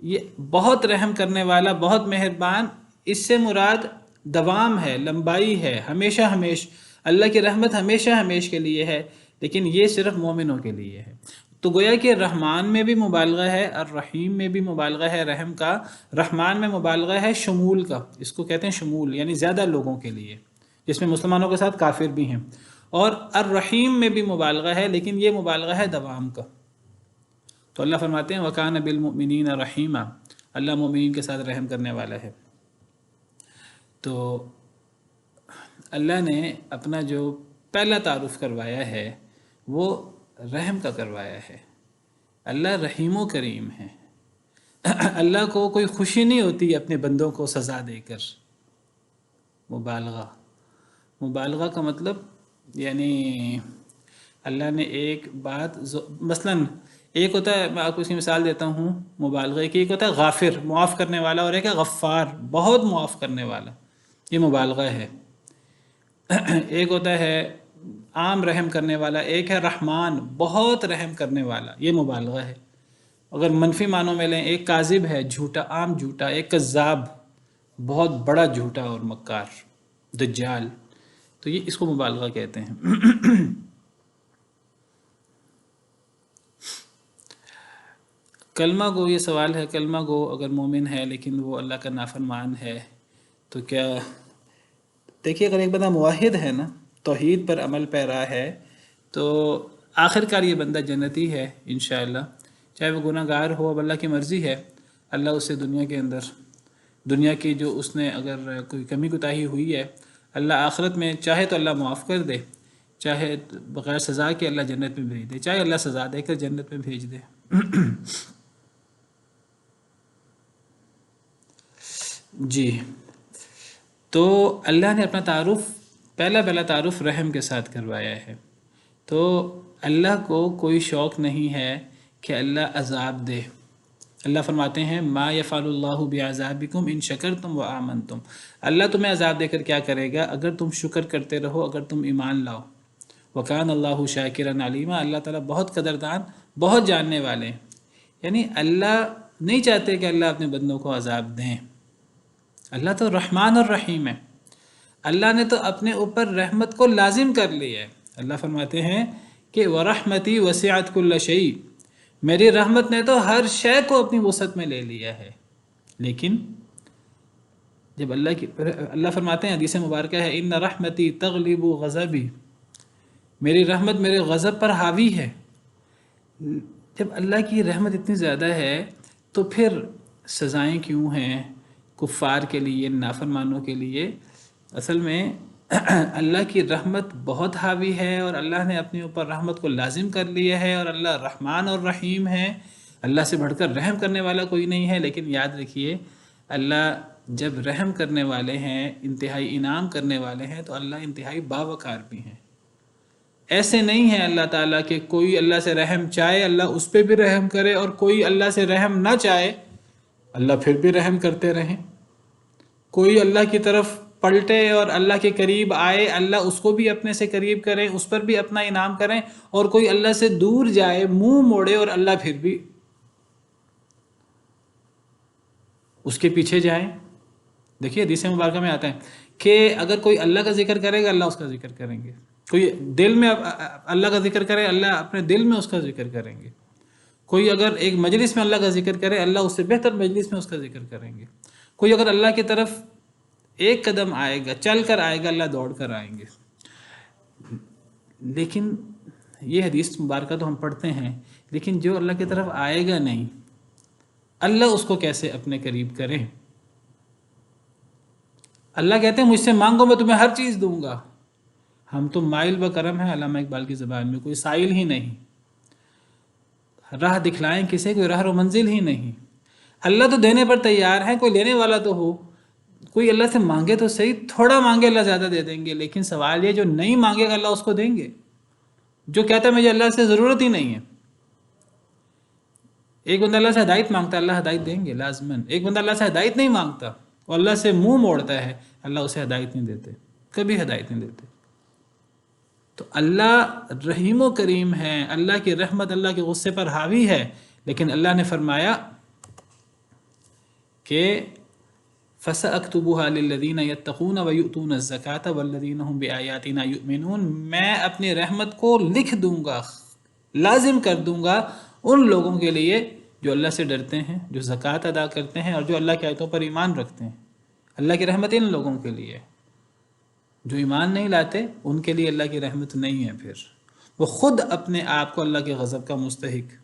یہ بہت رحم کرنے والا، بہت مہربان، اس سے مراد دوام ہے، لمبائی ہے، ہمیشہ ہمیش، اللہ کی رحمت ہمیشہ ہمیش کے لیے ہے، لیکن یہ صرف مومنوں کے لیے ہے۔ تو گویا کہ رحمان میں بھی مبالغہ ہے، الرحیم میں بھی مبالغہ ہے رحم کا، رحمان میں مبالغہ ہے شمول کا، اس کو کہتے ہیں شمول، یعنی زیادہ لوگوں کے لیے، جس میں مسلمانوں کے ساتھ کافر بھی ہیں۔ اور الرحیم میں بھی مبالغہ ہے، لیکن یہ مبالغہ ہے دوام کا۔ تو اللہ فرماتے ہیں وَكَانَ بِالْمُؤْمِنِينَ رَحِيمًا، اللہ مومنین کے ساتھ رحم کرنے والا ہے۔ تو اللہ نے اپنا جو پہلا تعارف کروایا ہے وہ رحم کا کروایا ہے۔ اللہ رحیم و کریم ہے، اللہ کو کوئی خوشی نہیں ہوتی اپنے بندوں کو سزا دے کر۔ مبالغہ کا مطلب یعنی اللہ نے ایک بات مثلاً ایک ہوتا ہے، میں آپ کو اس کی مثال دیتا ہوں مبالغہ کی، ایک ہوتا ہے غافر معاف کرنے والا، اور ایک ہے غفار بہت معاف کرنے والا، یہ مبالغہ ہے۔ ایک ہوتا ہے عام رحم کرنے والا، ایک ہے رحمان بہت رحم کرنے والا، یہ مبالغہ ہے۔ اگر منفی معنوں میں لیں، ایک کاذب ہے جھوٹا، عام جھوٹا، ایک کذاب بہت بڑا جھوٹا اور مکار، دجال، تو یہ اس کو مبالغہ کہتے ہیں۔ کلمہ گو، یہ سوال ہے، کلمہ گو اگر مومن ہے لیکن وہ اللہ کا نافرمان ہے تو کیا؟ دیکھیے اگر ایک بندہ موحد ہے نا، توحید پر عمل پیرا ہے، تو آخر کار یہ بندہ جنتی ہے انشاءاللہ، چاہے وہ گناہ گار ہو، اب اللہ کی مرضی ہے، اللہ اسے دنیا کے اندر، دنیا کی جو اس نے اگر کوئی کمی کوتاہی ہوئی ہے، اللہ آخرت میں چاہے تو اللہ معاف کر دے، چاہے بغیر سزا کے اللہ جنت میں بھیج دے، چاہے اللہ سزا دے کر جنت میں بھیج دے۔ جی، تو اللہ نے اپنا تعارف پہلا تعارف رحم کے ساتھ کروایا ہے۔ تو اللہ کو کوئی شوق نہیں ہے کہ اللہ عذاب دے۔ اللہ فرماتے ہیں ما یفعل اللہ بعذابکم ان شکرتم وآمنتم، اللہ تمہیں عذاب دے کر کیا کرے گا اگر تم شکر کرتے رہو، اگر تم ایمان لاؤ۔ وکان اللہ شاکرا علیما، اللہ تعالیٰ بہت قدردان، بہت جاننے والے ہیں۔ یعنی اللہ نہیں چاہتے کہ اللہ اپنے بندوں کو عذاب دیں، اللہ تو رحمان الرحیم ہے، اللہ نے تو اپنے اوپر رحمت کو لازم کر لیا ہے۔ اللہ فرماتے ہیں کہ وَرَحْمَتِي وَسِعَتْ كُلَّ شَيْءٍ، میری رحمت نے تو ہر شے کو اپنی وسعت میں لے لیا ہے۔ لیکن جب اللہ فرماتے ہیں، حدیث مبارکہ ہے ان رحمتی تغلب غضبی، میری رحمت میرے غضب پر حاوی ہے۔ جب اللہ کی رحمت اتنی زیادہ ہے تو پھر سزائیں کیوں ہیں کفار کے لیے، نافرمانوں کے لیے؟ اصل میں اللہ کی رحمت بہت حاوی ہے، اور اللہ نے اپنے اوپر رحمت کو لازم کر لیا ہے، اور اللہ رحمان اور رحیم ہے، اللہ سے بڑھ کر رحم کرنے والا کوئی نہیں ہے۔ لیکن یاد رکھیے، اللہ جب رحم کرنے والے ہیں، انتہائی انعام کرنے والے ہیں، تو اللہ انتہائی باوقار بھی ہیں۔ ایسے نہیں ہے اللہ تعالیٰ کہ کوئی اللہ سے رحم چاہے اللہ اس پہ بھی رحم کرے، اور کوئی اللہ سے رحم نہ چاہے اللہ پھر بھی رحم کرتے رہیں۔ کوئی اللہ کی طرف پلٹے اور اللہ کے قریب آئے، اللہ اس کو بھی اپنے سے قریب کریں، اس پر بھی اپنا انعام کریں، اور کوئی اللہ سے دور جائے، منہ موڑے، اور اللہ پھر بھی اس کے پیچھے جائیں۔ دیکھیے حدیث مبارکہ میں آتا ہے کہ اگر کوئی اللہ کا ذکر کرے گا، اللہ اس کا ذکر کریں گے۔ کوئی دل میں اللہ کا ذکر کرے، اللہ اپنے دل میں اس کا ذکر کریں گے۔ کوئی اگر ایک مجلس میں اللہ کا ذکر کرے، اللہ اس سے بہتر مجلس میں اس کا ذکر کریں گے۔ کوئی اگر اللہ کی طرف ایک قدم آئے گا، چل کر آئے گا، اللہ دوڑ کر آئیں گے۔ لیکن یہ حدیث مبارکہ تو ہم پڑھتے ہیں، لیکن جو اللہ کی طرف آئے گا نہیں، اللہ اس کو کیسے اپنے قریب کرے؟ اللہ کہتے ہیں مجھ سے مانگو میں تمہیں ہر چیز دوں گا۔ ہم تو مائل و کرم ہیں علامہ اقبال کی زبان میں، کوئی سائل ہی نہیں، راہ دکھلائیں کسے، کوئی راہ و منزل ہی نہیں۔ اللہ تو دینے پر تیار ہے، کوئی لینے والا تو ہو۔ کوئی اللہ سے مانگے تو صحیح، تھوڑا مانگے اللہ زیادہ دے دیں گے، لیکن سوال یہ جو نہیں مانگے گا اللہ اس کو دیں گے۔ جو کہتا ہے مجھے اللہ سے ضرورت ہی نہیں ہے، ایک بندہ اللہ سے ہدایت مانگتا ہے، اللہ ہدایت دیں گے لازماً۔ ایک بندہ اللہ سے ہدایت نہیں مانگتا اور اللہ سے منہ موڑتا ہے، اللہ اسے ہدایت نہیں دیتے، کبھی ہدایت نہیں دیتے۔ تو اللہ رحیم و کریم ہے، اللہ کی رحمت اللہ کے غصے پر حاوی ہے، لیکن اللہ نے فرمایا کہ فَسَأَكْتُبُهَا لِلَّذِينَ يَتَّقُونَ وَيُؤْتُونَ الزَّكَاةَ وَالَّذِينَ هُمْ بِآيَاتِنَا يُؤْمِنُونَ۔ میں اپنی رحمت کو لکھ دوں گا، لازم کر دوں گا ان لوگوں کے لیے جو اللہ سے ڈرتے ہیں، جو زکوٰۃ ادا کرتے ہیں، اور جو اللہ کی آیتوں پر ایمان رکھتے ہیں۔ اللہ کی رحمت ان لوگوں کے لیے، جو ایمان نہیں لاتے ان کے لیے اللہ کی رحمت نہیں ہے۔ پھر وہ خود اپنے آپ کو اللہ کے غضب کا مستحق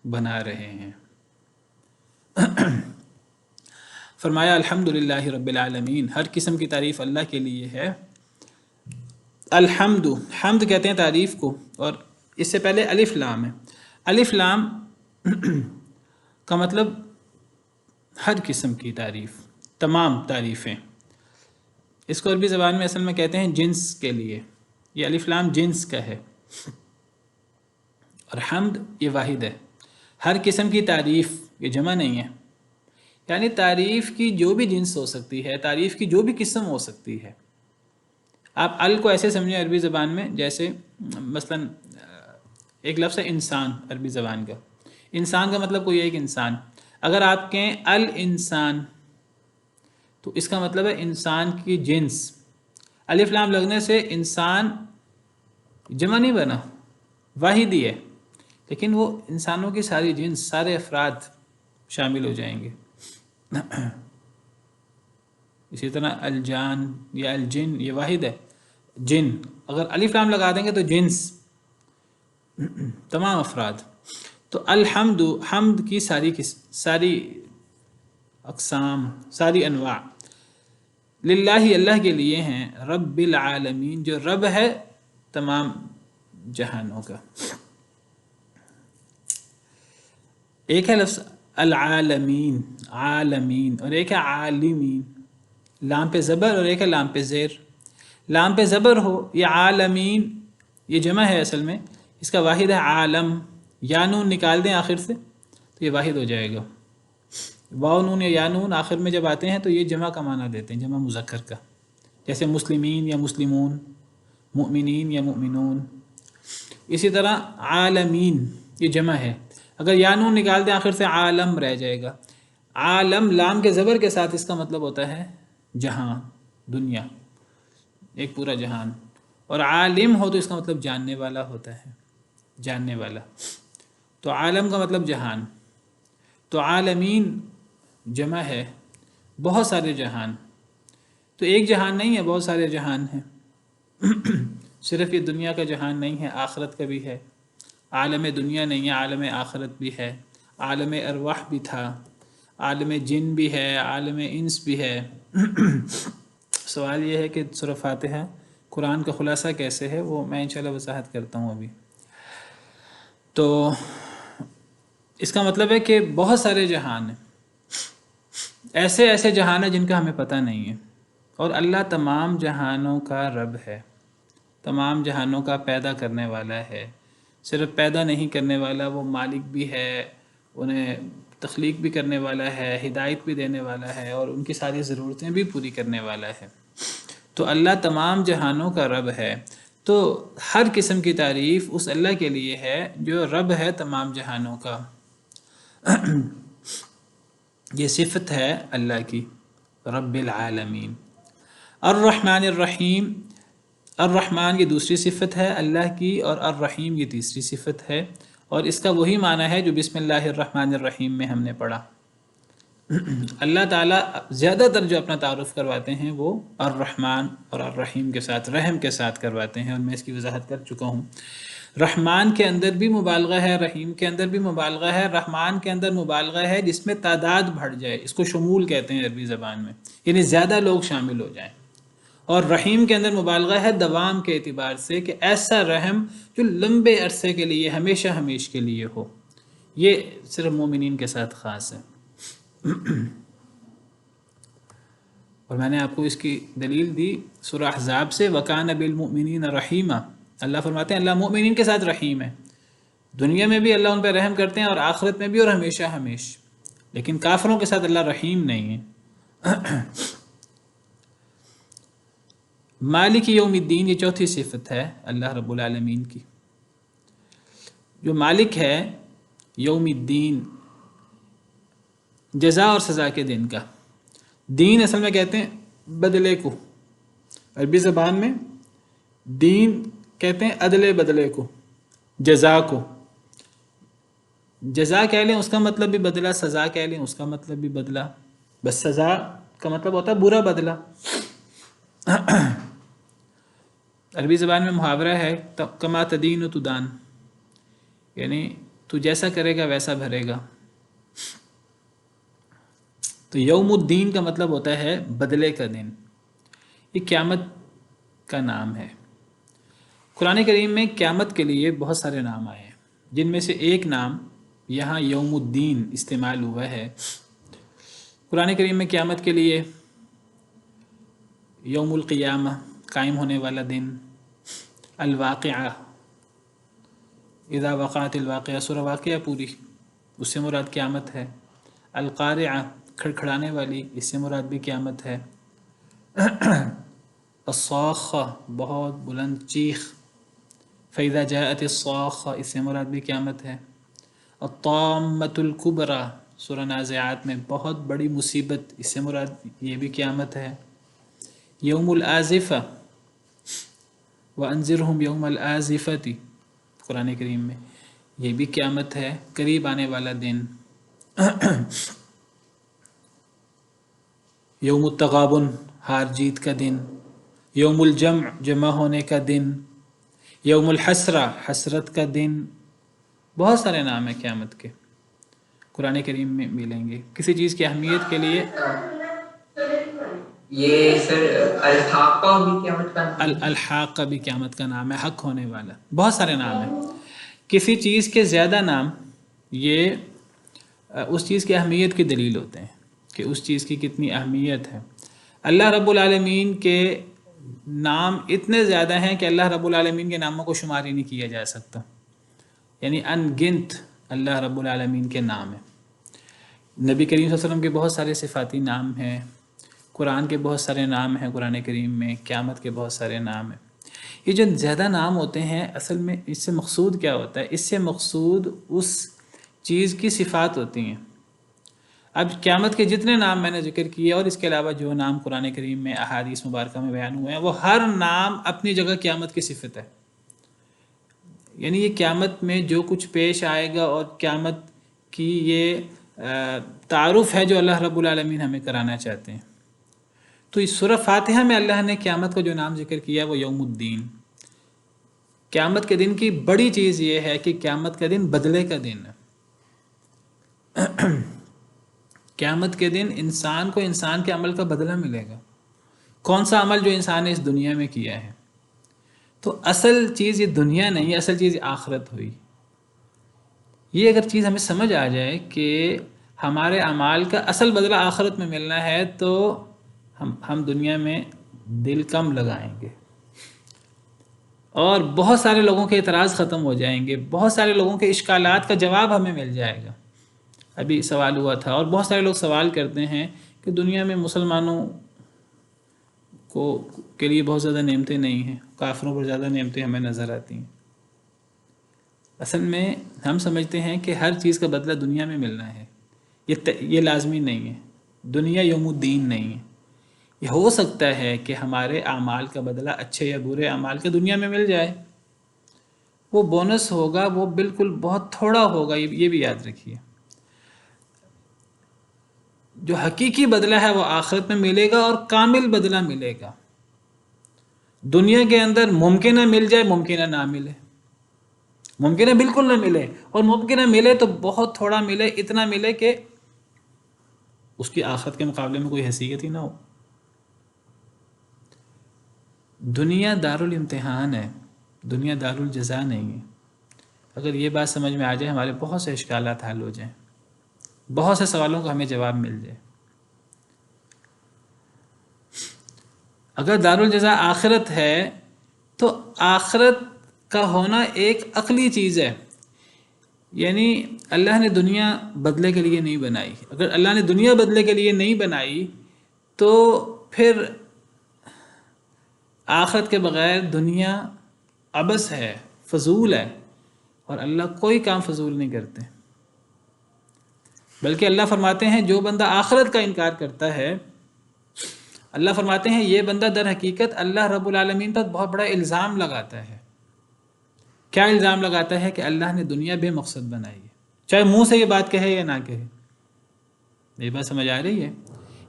بنا رہے ہیں۔ فرمایا الحمدللہ رب العالمین، ہر قسم کی تعریف اللہ کے لیے ہے۔ الحمد، حمد کہتے ہیں تعریف کو، اور اس سے پہلے الف لام ہے۔ الف لام کا مطلب ہر قسم کی تعریف، تمام تعریفیں۔ اس کو عربی زبان میں اصل میں کہتے ہیں جنس کے لیے، یہ الف لام جنس کا ہے، اور حمد یہ واحد ہے۔ ہر قسم کی تعریف، یہ جمع نہیں ہے، یعنی تعریف کی جو بھی جنس ہو سکتی ہے، تعریف کی جو بھی قسم ہو سکتی ہے۔ آپ ال کو ایسے سمجھیں عربی زبان میں، جیسے مثلا ایک لفظ ہے انسان، عربی زبان کا انسان کا مطلب کوئی ایک انسان۔ اگر آپ کہیں الانسان تو اس کا مطلب ہے انسان کی جنس۔ الف لام لگنے سے انسان جمع نہیں بنا، واحد ہی ہے، لیکن وہ انسانوں کی ساری جنس، سارے افراد شامل ہو جائیں گے۔ اسی طرح الجان یا الجن یہ واحد ہے، جن۔ اگر الف لام لگا دیں گے تو جنس، تمام افراد۔ تو الحمد، حمد کی ساری اقسام، ساری انواع للہ، اللہ کے لیے ہیں، رب العالمین، جو رب ہے تمام جہانوں کا۔ ایک ہے لفظ العالمین، عالمین، اور ایک ہے عالمین، لام پہ زبر اور ایک ہے لام پہ زیر۔ لام پہ زبر ہو یہ عالمین، یہ جمع ہے اصل میں، اس کا واحد ہے عالم، یا نون نکال دیں آخر سے تو یہ واحد ہو جائے گا۔ واو نون یا یانون آخر میں جب آتے ہیں تو یہ جمع کا معنی دیتے ہیں، جمع مذکر کا، جیسے مسلمین یا مسلمون، مؤمنین یا مؤمنون۔ اسی طرح عالمین یہ جمع ہے، اگر یانون نکال دیں آخر سے عالم رہ جائے گا۔ عالم لام کے زبر کے ساتھ اس کا مطلب ہوتا ہے جہاں، دنیا، ایک پورا جہان۔ اور عالم ہو تو اس کا مطلب جاننے والا ہوتا ہے، جاننے والا۔ تو عالم کا مطلب جہان، تو عالمین جمع ہے، بہت سارے جہان۔ تو ایک جہان نہیں ہے، بہت سارے جہان ہیں۔ صرف یہ دنیا کا جہان نہیں ہے، آخرت کا بھی ہے۔ عالم دنیا نہیں ہے، عالم آخرت بھی ہے، عالم ارواح بھی تھا، عالم جن بھی ہے، عالم انس بھی ہے، سوال یہ ہے کہ سورہ فاتحہ قرآن کا خلاصہ کیسے ہے، وہ میں انشاءاللہ وضاحت کرتا ہوں ابھی۔ تو اس کا مطلب ہے کہ بہت سارے جہان ہیں، ایسے ایسے جہان ہیں جن کا ہمیں پتہ نہیں ہے، اور اللہ تمام جہانوں کا رب ہے، تمام جہانوں کا پیدا کرنے والا ہے۔ صرف پیدا نہیں کرنے والا، وہ مالک بھی ہے، انہیں تخلیق بھی کرنے والا ہے، ہدایت بھی دینے والا ہے، اور ان کی ساری ضرورتیں بھی پوری کرنے والا ہے۔ تو اللہ تمام جہانوں کا رب ہے، تو ہر قسم کی تعریف اس اللہ کے لیے ہے جو رب ہے تمام جہانوں کا۔ یہ صفت ہے اللہ کی، رب العالمین۔ الرحمن الرحیم، الرحمن یہ دوسری صفت ہے اللہ کی، اور الرحیم یہ تیسری صفت ہے، اور اس کا وہی معنی ہے جو بسم اللہ الرحمن الرحیم میں ہم نے پڑھا۔ اللہ تعالیٰ زیادہ تر جو اپنا تعارف کرواتے ہیں وہ الرحمن اور الرحیم کے ساتھ، رحم کے ساتھ کرواتے ہیں، اور میں اس کی وضاحت کر چکا ہوں۔ رحمان کے اندر بھی مبالغہ ہے، رحیم کے اندر بھی مبالغہ ہے۔ رحمان کے اندر مبالغہ ہے جس میں تعداد بڑھ جائے، اس کو شمول کہتے ہیں عربی زبان میں، یعنی زیادہ لوگ شامل ہو جائیں۔ اور رحیم کے اندر مبالغہ ہے دوام کے اعتبار سے، کہ ایسا رحم جو لمبے عرصے کے لیے، ہمیشہ ہمیش کے لیے ہو۔ یہ صرف مومنین کے ساتھ خاص ہے۔ اور میں نے آپ کو اس کی دلیل دی سورہ احزاب سے، وَكَانَ بِالْمُؤْمِنِينَ رَحِيمًا۔ اللہ فرماتے ہیں اللہ مومنین کے ساتھ رحیم ہے، دنیا میں بھی اللہ ان پہ رحم کرتے ہیں، اور آخرت میں بھی، اور ہمیشہ ہمیش۔ لیکن کافروں کے ساتھ اللہ رحیم نہیں ہے۔ مالک یوم الدین یہ چوتھی صفت ہے اللہ رب العالمین کی، جو مالک ہے یوم الدین، جزا اور سزا کے دن کا۔ دین اصل میں کہتے ہیں بدلے کو، عربی زبان میں دین کہتے ہیں عدلے بدلے کو، جزا کو۔ جزا کہہ لیں اس کا مطلب بھی بدلہ، سزا کہہ لیں اس کا مطلب بھی بدلہ، بس سزا کا مطلب ہوتا ہے برا بدلہ۔ عربی زبان میں محاورہ ہے کما تدین و تدان، یعنی تو جیسا کرے گا ویسا بھرے گا۔ تو یوم الدین کا مطلب ہوتا ہے بدلے کا دن، یہ قیامت کا نام ہے۔ قرآن کریم میں قیامت کے لیے بہت سارے نام آئے ہیں، جن میں سے ایک نام یہاں یوم الدین استعمال ہوا ہے۔ قرآن کریم میں قیامت کے لیے یوم القیامہ قائم ہونے والا دن، الواقعہ اذا وقعت الواقعہ سورہ واقعہ پوری، اس سے مراد قیامت ہے۔ القارعہ کھڑکھڑانے والی، اس سے مراد بھی قیامت ہے۔ الصاخہ بہت بلند چیخ، فَإِذَا جَاءَتِ الصَّاخَّةُ اس سے مراد بھی قیامت ہے۔ الطامۃ الکبریٰ سورہ نازعات میں بہت بڑی مصیبت، اس سے مراد یہ بھی قیامت ہے۔ یوم الآزفہ وَأَنذِرْهُمْ یوم الآزفۃ قرآن کریم میں یہ بھی قیامت ہے، قریب آنے والا دن۔ یوم التغابن ہار جیت کا دن، یوم الجمع جمع ہونے کا دن، یوم الحسرہ حسرت کا دن۔ بہت سارے نام ہیں قیامت کے، قرآن کریم میں ملیں گے۔ کسی چیز کی اہمیت کے لیے یہ سر الحاقہ بھی قیامت کا نام ہے؟ الحاقہ بھی قیامت کا نام ہے، حق ہونے والا۔ بہت سارے نام ہیں۔ کسی چیز کے زیادہ نام یہ اس چیز کی اہمیت کی دلیل ہوتے ہیں کہ اس چیز کی کتنی اہمیت ہے۔ اللہ رب العالمین کے نام اتنے زیادہ ہیں کہ اللہ رب العالمین کے ناموں کو شمار ہی نہیں کیا جا سکتا، یعنی ان گنت اللہ رب العالمین کے نام ہیں۔ نبی کریم صلی اللہ علیہ وسلم کے بہت سارے صفاتی نام ہیں، قرآن کے بہت سارے نام ہیں، قرآن کریم میں قیامت کے بہت سارے نام ہیں۔ یہ جو زیادہ نام ہوتے ہیں اصل میں اس سے مقصود کیا ہوتا ہے؟ اس سے مقصود اس چیز کی صفات ہوتی ہیں۔ اب قیامت کے جتنے نام میں نے ذکر کیے اور اس کے علاوہ جو نام قرآن کریم میں احادیث مبارکہ میں بیان ہوئے ہیں، وہ ہر نام اپنی جگہ قیامت کی صفت ہے۔ یعنی یہ قیامت میں جو کچھ پیش آئے گا اور قیامت کی یہ تعارف ہے جو اللہ رب العالمین ہمیں کرانا چاہتے ہیں۔ تو اس سورہ فاتحہ میں اللہ نے قیامت کا جو نام ذکر کیا وہ یوم الدین۔ قیامت کے دن کی بڑی چیز یہ ہے کہ قیامت کا دن بدلے کا دن ہے۔ قیامت کے دن انسان کو انسان کے عمل کا بدلہ ملے گا۔ کون سا عمل جو انسان نے اس دنیا میں کیا ہے. تو اصل چیز یہ دنیا نہیں ہے، اصل چیز آخرت ہوئی. یہ اگر چیز ہمیں سمجھ آ جائے کہ ہمارے اعمال کا اصل بدلہ آخرت میں ملنا ہے تو ہم دنیا میں دل کم لگائیں گے، اور بہت سارے لوگوں کے اعتراض ختم ہو جائیں گے، بہت سارے لوگوں کے اشکالات کا جواب ہمیں مل جائے گا. ابھی سوال ہوا تھا اور بہت سارے لوگ سوال کرتے ہیں کہ دنیا میں مسلمانوں کے لیے بہت زیادہ نعمتیں نہیں ہیں، کافروں پر زیادہ نعمتیں ہمیں نظر آتی ہیں. اصل میں ہم سمجھتے ہیں کہ ہر چیز کا بدلہ دنیا میں ملنا ہے، یہ لازمی نہیں ہے. دنیا یوم الدین نہیں ہے. یہ ہو سکتا ہے کہ ہمارے اعمال کا بدلہ اچھے یا برے اعمال کے دنیا میں مل جائے، وہ بونس ہوگا، وہ بالکل بہت تھوڑا ہوگا، یہ بھی یاد رکھیے. جو حقیقی بدلہ ہے وہ آخرت میں ملے گا اور کامل بدلہ ملے گا. دنیا کے اندر ممکنہ مل جائے، ممکنہ نہ ملے، ممکنہ بالکل نہ ملے، اور ممکنہ ملے تو بہت تھوڑا ملے، اتنا ملے کہ اس کی آخرت کے مقابلے میں کوئی حیثیت ہی نہ ہو. دنیا دارالامتحان ہے، دنیا دارالجزا نہیں ہے. اگر یہ بات سمجھ میں آ جائے ہمارے بہت سے اشکالات حل ہو جائیں، بہت سے سوالوں کا ہمیں جواب مل جائے. اگر دارالجزا آخرت ہے تو آخرت کا ہونا ایک عقلی چیز ہے. یعنی اللہ نے دنیا بدلے کے لیے نہیں بنائی. اگر اللہ نے دنیا بدلے کے لیے نہیں بنائی تو پھر آخرت کے بغیر دنیا عبث ہے، فضول ہے، اور اللہ کوئی کام فضول نہیں کرتے. بلکہ اللہ فرماتے ہیں جو بندہ آخرت کا انکار کرتا ہے، اللہ فرماتے ہیں یہ بندہ در حقیقت اللہ رب العالمین پر بہت بڑا الزام لگاتا ہے. کیا الزام لگاتا ہے؟ کہ اللہ نے دنیا بے مقصد بنائی ہے، چاہے منہ سے یہ بات کہے یا نہ کہے. یہ بات سمجھ آ رہی ہے؟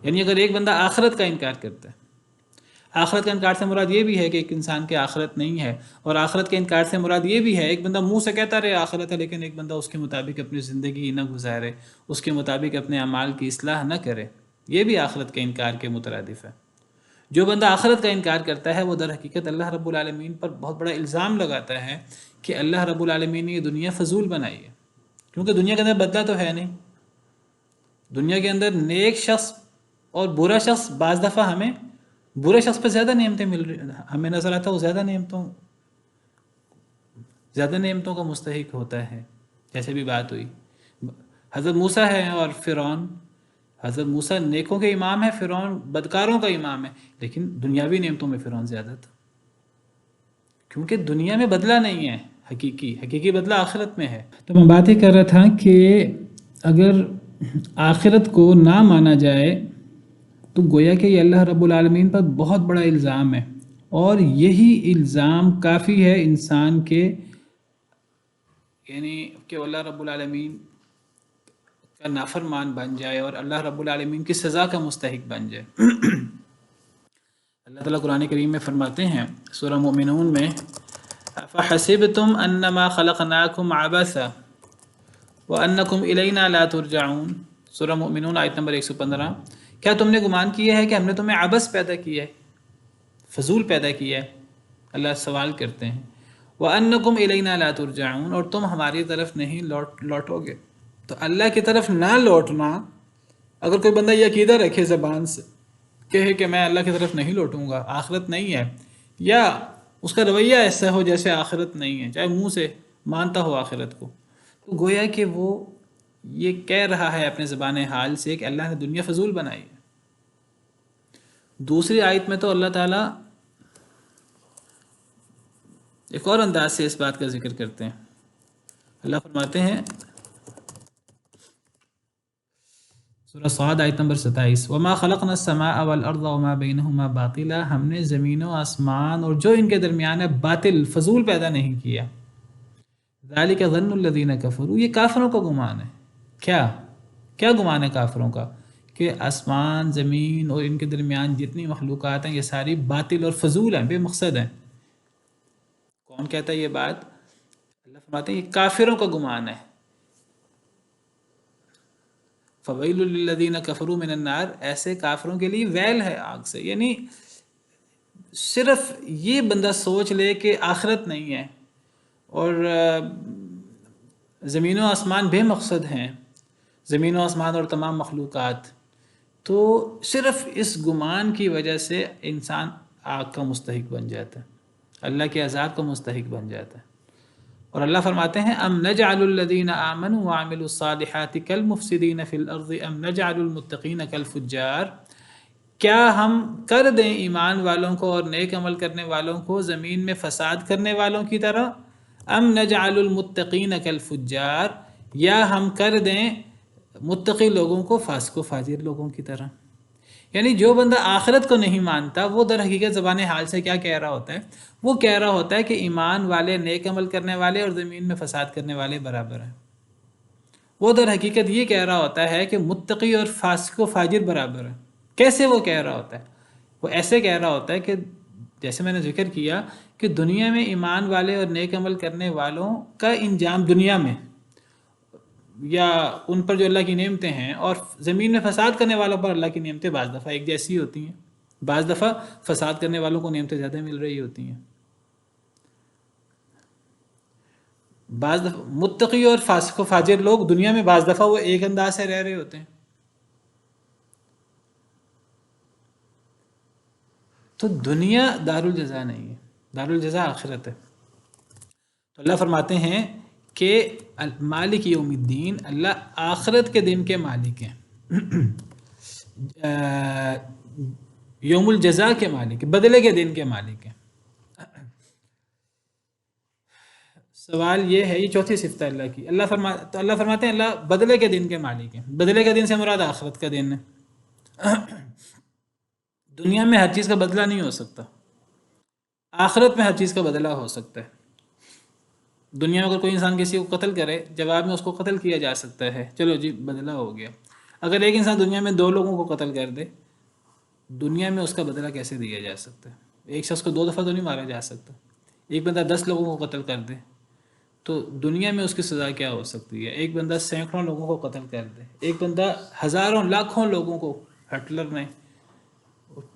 یعنی اگر ایک بندہ آخرت کا انکار کرتا ہے، آخرت کا انکار سے مراد یہ بھی ہے کہ ایک انسان کے آخرت نہیں ہے، اور آخرت کے انکار سے مراد یہ بھی ہے ایک بندہ منہ سے کہتا رہے آخرت ہے لیکن ایک بندہ اس کے مطابق اپنی زندگی نہ گزارے، اس کے مطابق اپنے اعمال کی اصلاح نہ کرے، یہ بھی آخرت کے انکار کے مترادف ہے. جو بندہ آخرت کا انکار کرتا ہے وہ در حقیقت اللہ رب العالمین پر بہت بڑا الزام لگاتا ہے کہ اللہ رب العالمین نے یہ دنیا فضول بنائی ہے. کیونکہ دنیا کے اندر بدلہ تو ہے نہیں. دنیا کے اندر نیک شخص اور برا شخص بعض دفعہ ہمیں برے شخص پہ زیادہ نعمتیں مل رہی، ہمیں نظر آتا ہے وہ زیادہ نعمتوں کا مستحق ہوتا ہے. جیسے بھی بات ہوئی حضرت موسیٰ ہے اور فرعون. حضرت موسیٰ نیکوں کے امام ہے، فرعون بدکاروں کا امام ہے، لیکن دنیاوی نعمتوں میں فرعون زیادہ تھا. کیونکہ دنیا میں بدلہ نہیں ہے، حقیقی بدلہ آخرت میں ہے. تو میں بات ہی کر رہا تھا کہ اگر آخرت کو نہ مانا جائے تو گویا کہ یہ اللہ رب العالمین پر بہت بڑا الزام ہے، اور یہی الزام کافی ہے انسان کے، یعنی کہ اللہ رب العالمین کا نافرمان بن جائے اور اللہ رب العالمین کی سزا کا مستحق بن جائے. اللہ تعالیٰ قرآن کریم میں فرماتے ہیں سورہ مومنون میں فَحَسِبْتُمْ أَنَّمَا خَلَقْنَاكُمْ عَبَثًا وَأَنَّكُمْ إِلَيْنَا لَا تُرْجَعُونَ. سورہ مومنون آیت نمبر 115. کیا تم نے گمان کیا ہے کہ ہم نے تمہیں عبث پیدا کیا ہے، فضول پیدا کیا ہے؟ اللہ سوال کرتے ہیں وَأَنَّكُمْ إِلَيْنَا لَا تُرْجَعُونَ، اور تم ہماری طرف نہیں لوٹو گے. تو اللہ کی طرف نہ لوٹنا، اگر کوئی بندہ یہ عقیدہ رکھے زبان سے کہے کہ میں اللہ کی طرف نہیں لوٹوں گا، آخرت نہیں ہے، یا اس کا رویہ ایسا ہو جیسے آخرت نہیں ہے، چاہے منہ سے مانتا ہو آخرت کو، تو گویا کہ وہ یہ کہہ رہا ہے اپنے زبان حال سے کہ اللہ نے دنیا فضول بنائی ہے. دوسری آیت میں تو اللہ تعالیٰ ایک اور انداز سے اس بات کا ذکر کرتے ہیں. اللہ فرماتے ہیں سورہ صاد آیت نمبر 27 وَمَا خَلَقْنَا السَّمَاءَ وَالْأَرْضَ وَمَا بَيْنَهُمَا بَاطِلًا، ہم نے زمین و آسمان اور جو ان کے درمیان ہے باطل، فضول پیدا نہیں کیا. ذَلِكَ ظَنُّ الَّذِينَ كَفَرُوا، یہ کافروں کا گمان ہے. کیا گمان ہے کافروں کا؟ کہ آسمان، زمین اور ان کے درمیان جتنی مخلوقات ہیں یہ ساری باطل اور فضول ہیں، بے مقصد ہیں. کون کہتا ہے یہ بات؟ اللہ فرماتے ہیں یہ کافروں کا گمان ہے. فَوَيْلٌ لِّلَّذِينَ كَفَرُوا مِنَ النَّارِ، ایسے کافروں کے لیے ویل ہے آگ سے. یعنی صرف یہ بندہ سوچ لے کہ آخرت نہیں ہے اور زمین و آسمان بے مقصد ہیں، زمین و آسمان اور تمام مخلوقات، تو صرف اس گمان کی وجہ سے انسان آگ کا مستحق بن جاتا ہے، اللہ کے عذاب کا مستحق بن جاتا ہے۔ اور اللہ فرماتے ہیں ام نجعل الذین آمنوا وعملوا الصالحات کالمفسدین فی الارض ام نجعل المتقین کالفجار، کیا ہم کر دیں ایمان والوں کو اور نیک عمل کرنے والوں کو زمین میں فساد کرنے والوں کی طرح، ام نجعل المتقین کالفجار، یا ہم کر دیں متقی لوگوں کو فاسق و فاجر لوگوں کی طرح۔ یعنی جو بندہ آخرت کو نہیں مانتا وہ در حقیقت زبان حال سے کیا کہہ رہا ہوتا ہے؟ وہ کہہ رہا ہوتا ہے کہ ایمان والے، نیک عمل کرنے والے اور زمین میں فساد کرنے والے برابر ہیں۔ وہ در حقیقت یہ کہہ رہا ہوتا ہے کہ متقی اور فاسق و فاجر برابر ہیں۔ کیسے وہ کہہ رہا ہوتا ہے؟ وہ ایسے کہہ رہا ہوتا ہے کہ جیسے میں نے ذکر کیا کہ دنیا میں ایمان والے اور نیک عمل کرنے والوں کا انجام دنیا میں یا ان پر جو اللہ کی نعمتیں ہیں، اور زمین میں فساد کرنے والوں پر اللہ کی نعمتیں بعض دفعہ ایک جیسی ہوتی ہیں، بعض دفعہ فساد کرنے والوں کو نعمتیں زیادہ مل رہی ہوتی ہیں، بعض دفعہ متقی اور فاسق و فاجر لوگ دنیا میں بعض دفعہ وہ ایک انداز سے رہ رہے ہوتے ہیں۔ تو دنیا دارالجزا نہیں ہے، دارالجزا آخرت ہے۔ تو اللہ فرماتے ہیں کہ مالک یوم الدین، اللہ آخرت کے دن کے مالک ہیں، یوم الجزا کے مالک ہیں، بدلے کے دن کے مالک ہیں۔ سوال یہ ہے، یہ چوتھی صفت ہے اللہ کی، اللہ فرماتے ہیں اللہ بدلے کے دن کے مالک ہیں۔ بدلے کے دن سے مراد آخرت کا دن ہے۔ دنیا میں ہر چیز کا بدلہ نہیں ہو سکتا، آخرت میں ہر چیز کا بدلہ ہو سکتا ہے۔ دنیا میں اگر کوئی انسان کسی کو قتل کرے، جواب میں اس کو قتل کیا جا سکتا ہے، چلو جی بدلہ ہو گیا۔ اگر ایک انسان دنیا میں 2 لوگوں کو قتل کر دے، دنیا میں اس کا بدلہ کیسے دیا جا سکتا ہے؟ ایک شخص کو 2 دفعہ تو نہیں مارا جا سکتا۔ ایک بندہ 10 لوگوں کو قتل کر دے تو دنیا میں اس کی سزا کیا ہو سکتی ہے؟ ایک بندہ سینکڑوں لوگوں کو قتل کر دے، ایک بندہ ہزاروں لاکھوں لوگوں کو، ہٹلر نے،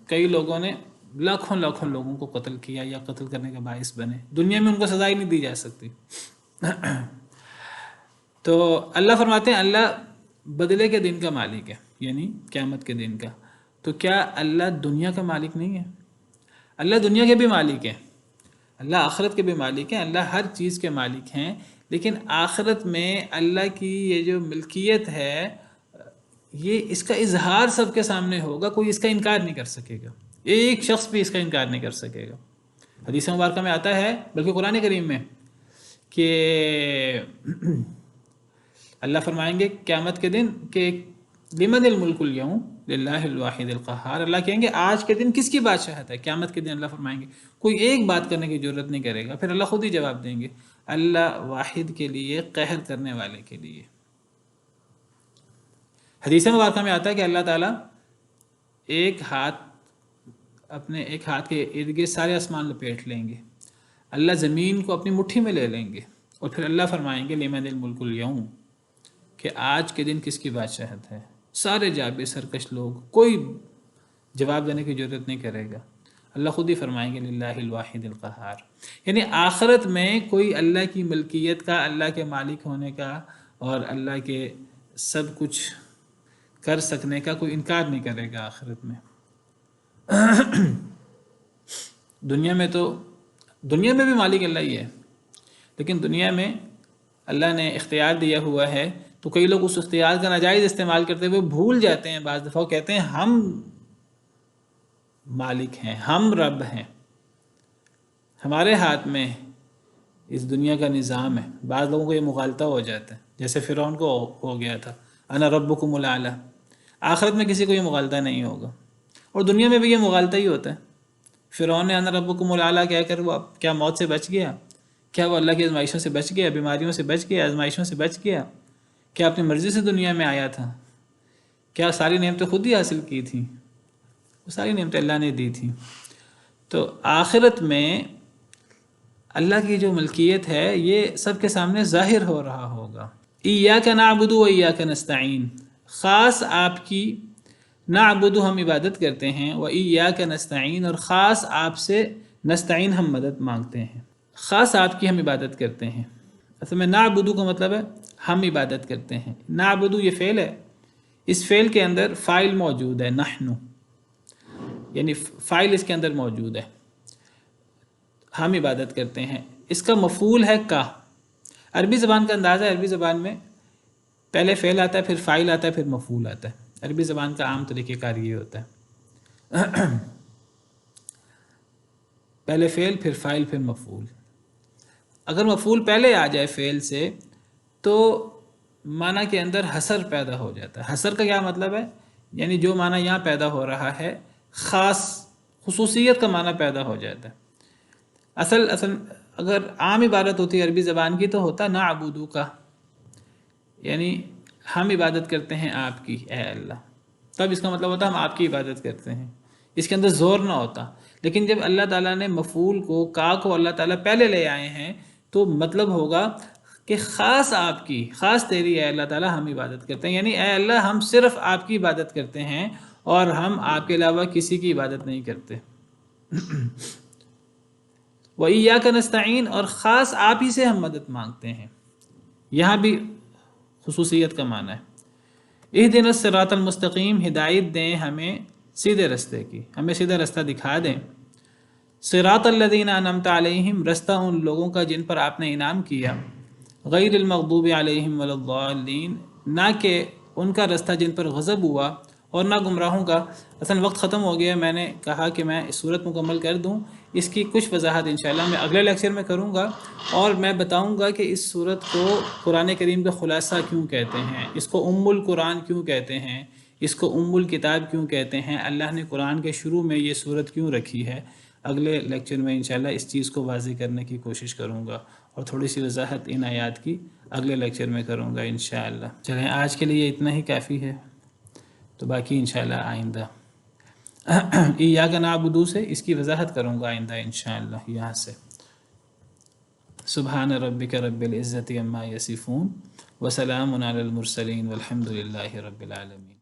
کئی لوگوں نے لاکھوں لوگوں کو قتل کیا یا قتل کرنے کا باعث بنے، دنیا میں ان کو سزا ہی نہیں دی جا سکتی۔ تو اللہ فرماتے ہیں اللہ بدلے کے دن کا مالک ہے، یعنی قیامت کے دن کا۔ تو کیا اللہ دنیا کا مالک نہیں ہے؟ اللہ دنیا کے بھی مالک ہے، اللہ آخرت کے بھی مالک ہیں، اللہ ہر چیز کے مالک ہیں، لیکن آخرت میں اللہ کی یہ جو ملکیت ہے، یہ اس کا اظہار سب کے سامنے ہوگا، کوئی اس کا انکار نہیں کر سکے گا، ایک شخص بھی اس کا انکار نہیں کر سکے گا۔ حدیث مبارکہ میں آتا ہے، بلکہ قرآن کریم میں، کہ اللہ فرمائیں گے قیامت کے دن کہ لمن الملک اليوم للہ الواحد القہار، اللہ کہیں گے آج کے دن کس کی بادشاہت ہے؟ قیامت کے دن اللہ فرمائیں گے کوئی ایک بات کرنے کی ضرورت نہیں کرے گا، پھر اللہ خود ہی جواب دیں گے، اللہ واحد کے لیے، قہر کرنے والے کے لیے۔ حدیث مبارکہ میں آتا ہے کہ اللہ تعالیٰ اپنے ایک ہاتھ کے ارد گرد سارے آسمان لپیٹ لیں گے، اللہ زمین کو اپنی مٹھی میں لے لیں گے، اور پھر اللہ فرمائیں گے لمن الملک اليوم، کہ آج کے دن کس کی بادشاہت ہے؟ سارے جابے سرکش لوگ، کوئی جواب دینے کی ضرورت نہیں کرے گا، اللہ خود ہی فرمائیں گے للہ الواحد القہار۔ یعنی آخرت میں کوئی اللہ کی ملکیت کا، اللہ کے مالک ہونے کا اور اللہ کے سب کچھ کر سکنے کا کوئی انکار نہیں کرے گا آخرت میں۔ دنیا میں بھی مالک اللہ ہی ہے، لیکن دنیا میں اللہ نے اختیار دیا ہوا ہے، تو کئی لوگ اس اختیار کا ناجائز استعمال کرتے ہوئے بھول جاتے ہیں، بعض دفعہ کہتے ہیں ہم مالک ہیں، ہم رب ہیں، ہمارے ہاتھ میں اس دنیا کا نظام ہے۔ بعض لوگوں کو یہ مغالطہ ہو جاتا ہے، جیسے فرعون کو ہو گیا تھا، انا ربکم الاعلی۔ آخرت میں کسی کو یہ مغالطہ نہیں ہوگا، اور دنیا میں بھی یہ مغالطہ ہی ہوتا ہے۔ فرعون نے انا ربکم الاعلی کہہ کر وہ کیا موت سے بچ گیا؟ کیا وہ اللہ کی آزمائشوں سے بچ گیا، بیماریوں سے بچ گیا، آزمائشوں سے بچ گیا؟ کیا اپنی مرضی سے دنیا میں آیا تھا؟ کیا ساری نعمتیں خود ہی حاصل کی تھیں؟ وہ ساری نعمتیں اللہ نے دی تھیں۔ تو آخرت میں اللہ کی جو ملکیت ہے یہ سب کے سامنے ظاہر ہو رہا ہوگا۔ ایاک نعبد و ایاک نستعین، خاص آپ کی نعبدو ہم عبادت کرتے ہیں، و ایاک نستعین اور خاص آپ سے نستعین ہم مدد مانگتے ہیں، خاص آپ کی ہم عبادت کرتے ہیں۔ اصل میں نعبدو کا مطلب ہے ہم عبادت کرتے ہیں، نعبدو یہ فعل ہے، اس فعل کے اندر فاعل موجود ہے نحنو، یعنی فاعل اس کے اندر موجود ہے، ہم عبادت کرتے ہیں۔ اس کا مفعول ہے کا۔ عربی زبان کا انداز ہے، عربی زبان میں پہلے فعل آتا ہے، پھر فاعل آتا ہے، پھر مفعول آتا ہے۔ عربی زبان کا عام طریقہ کار یہ ہوتا ہے، پہلے فعل پھر فاعل پھر مفعول۔ اگر مفعول پہلے آ جائے فعل سے تو معنی کے اندر حصر پیدا ہو جاتا ہے۔ حصر کا کیا مطلب ہے؟ یعنی جو معنی یہاں پیدا ہو رہا ہے خاص خصوصیت کا معنی پیدا ہو جاتا ہے۔ اصل اگر عام عبارت ہوتی ہے عربی زبان کی تو ہوتا نعبدو کا، یعنی ہم عبادت کرتے ہیں آپ کی اے اللہ، تب اس کا مطلب ہوتا ہے ہم آپ کی عبادت کرتے ہیں، اس کے اندر زور نہ ہوتا۔ لیکن جب اللہ تعالیٰ نے مفعول کو کا کو اللہ تعالیٰ پہلے لے آئے ہیں تو مطلب ہوگا کہ خاص آپ کی، خاص تیری اے اللہ تعالیٰ ہم عبادت کرتے ہیں، یعنی اے اللہ ہم صرف آپ کی عبادت کرتے ہیں اور ہم آپ کے علاوہ کسی کی عبادت نہیں کرتے۔ وَإِيَّاكَ نَسْتَعِينُ اور خاص آپ ہی سے ہم مدد مانگتے ہیں، یہاں بھی خصوصیت کا معنی ہے۔ اهْدِنَا الصِّرَاطَ الْمُسْتَقِيمَ ہدایت دیں ہمیں سیدھے رستے کی، ہمیں سیدھا رستہ دکھا دیں۔ صراط الذین انعمت علیہم رستہ ان لوگوں کا جن پر آپ نے انعام کیا، غیر المغضوب علیہم ولا الضالین نہ کہ ان کا رستہ جن پر غضب ہوا اور نہ گمراہوں کا۔ اصل وقت ختم ہو گیا، میں نے کہا کہ میں اس صورت مکمل کر دوں، اس کی کچھ وضاحت انشاءاللہ میں اگلے لیکچر میں کروں گا، اور میں بتاؤں گا کہ اس صورت کو قرآن کریم کا خلاصہ کیوں کہتے ہیں، اس کو ام القرآن کیوں کہتے ہیں، اس کو ام الکتاب کیوں کہتے ہیں، اللہ نے قرآن کے شروع میں یہ صورت کیوں رکھی ہے۔ اگلے لیکچر میں انشاءاللہ اس چیز کو واضح کرنے کی کوشش کروں گا، اور تھوڑی سی وضاحت ان آیات کی اگلے لیکچر میں کروں گا انشاءاللہ۔ چلیں آج کے لیے اتنا ہی کافی ہے، تو باقی انشاءاللہ آئندہ ایاک نعبدو سے اس کی وضاحت کروں گا آئندہ انشاءاللہ یہاں سے۔ سبحان ربک رب العزت عما یصفون وسلام علی المرسلین والحمد للہ رب العالمین۔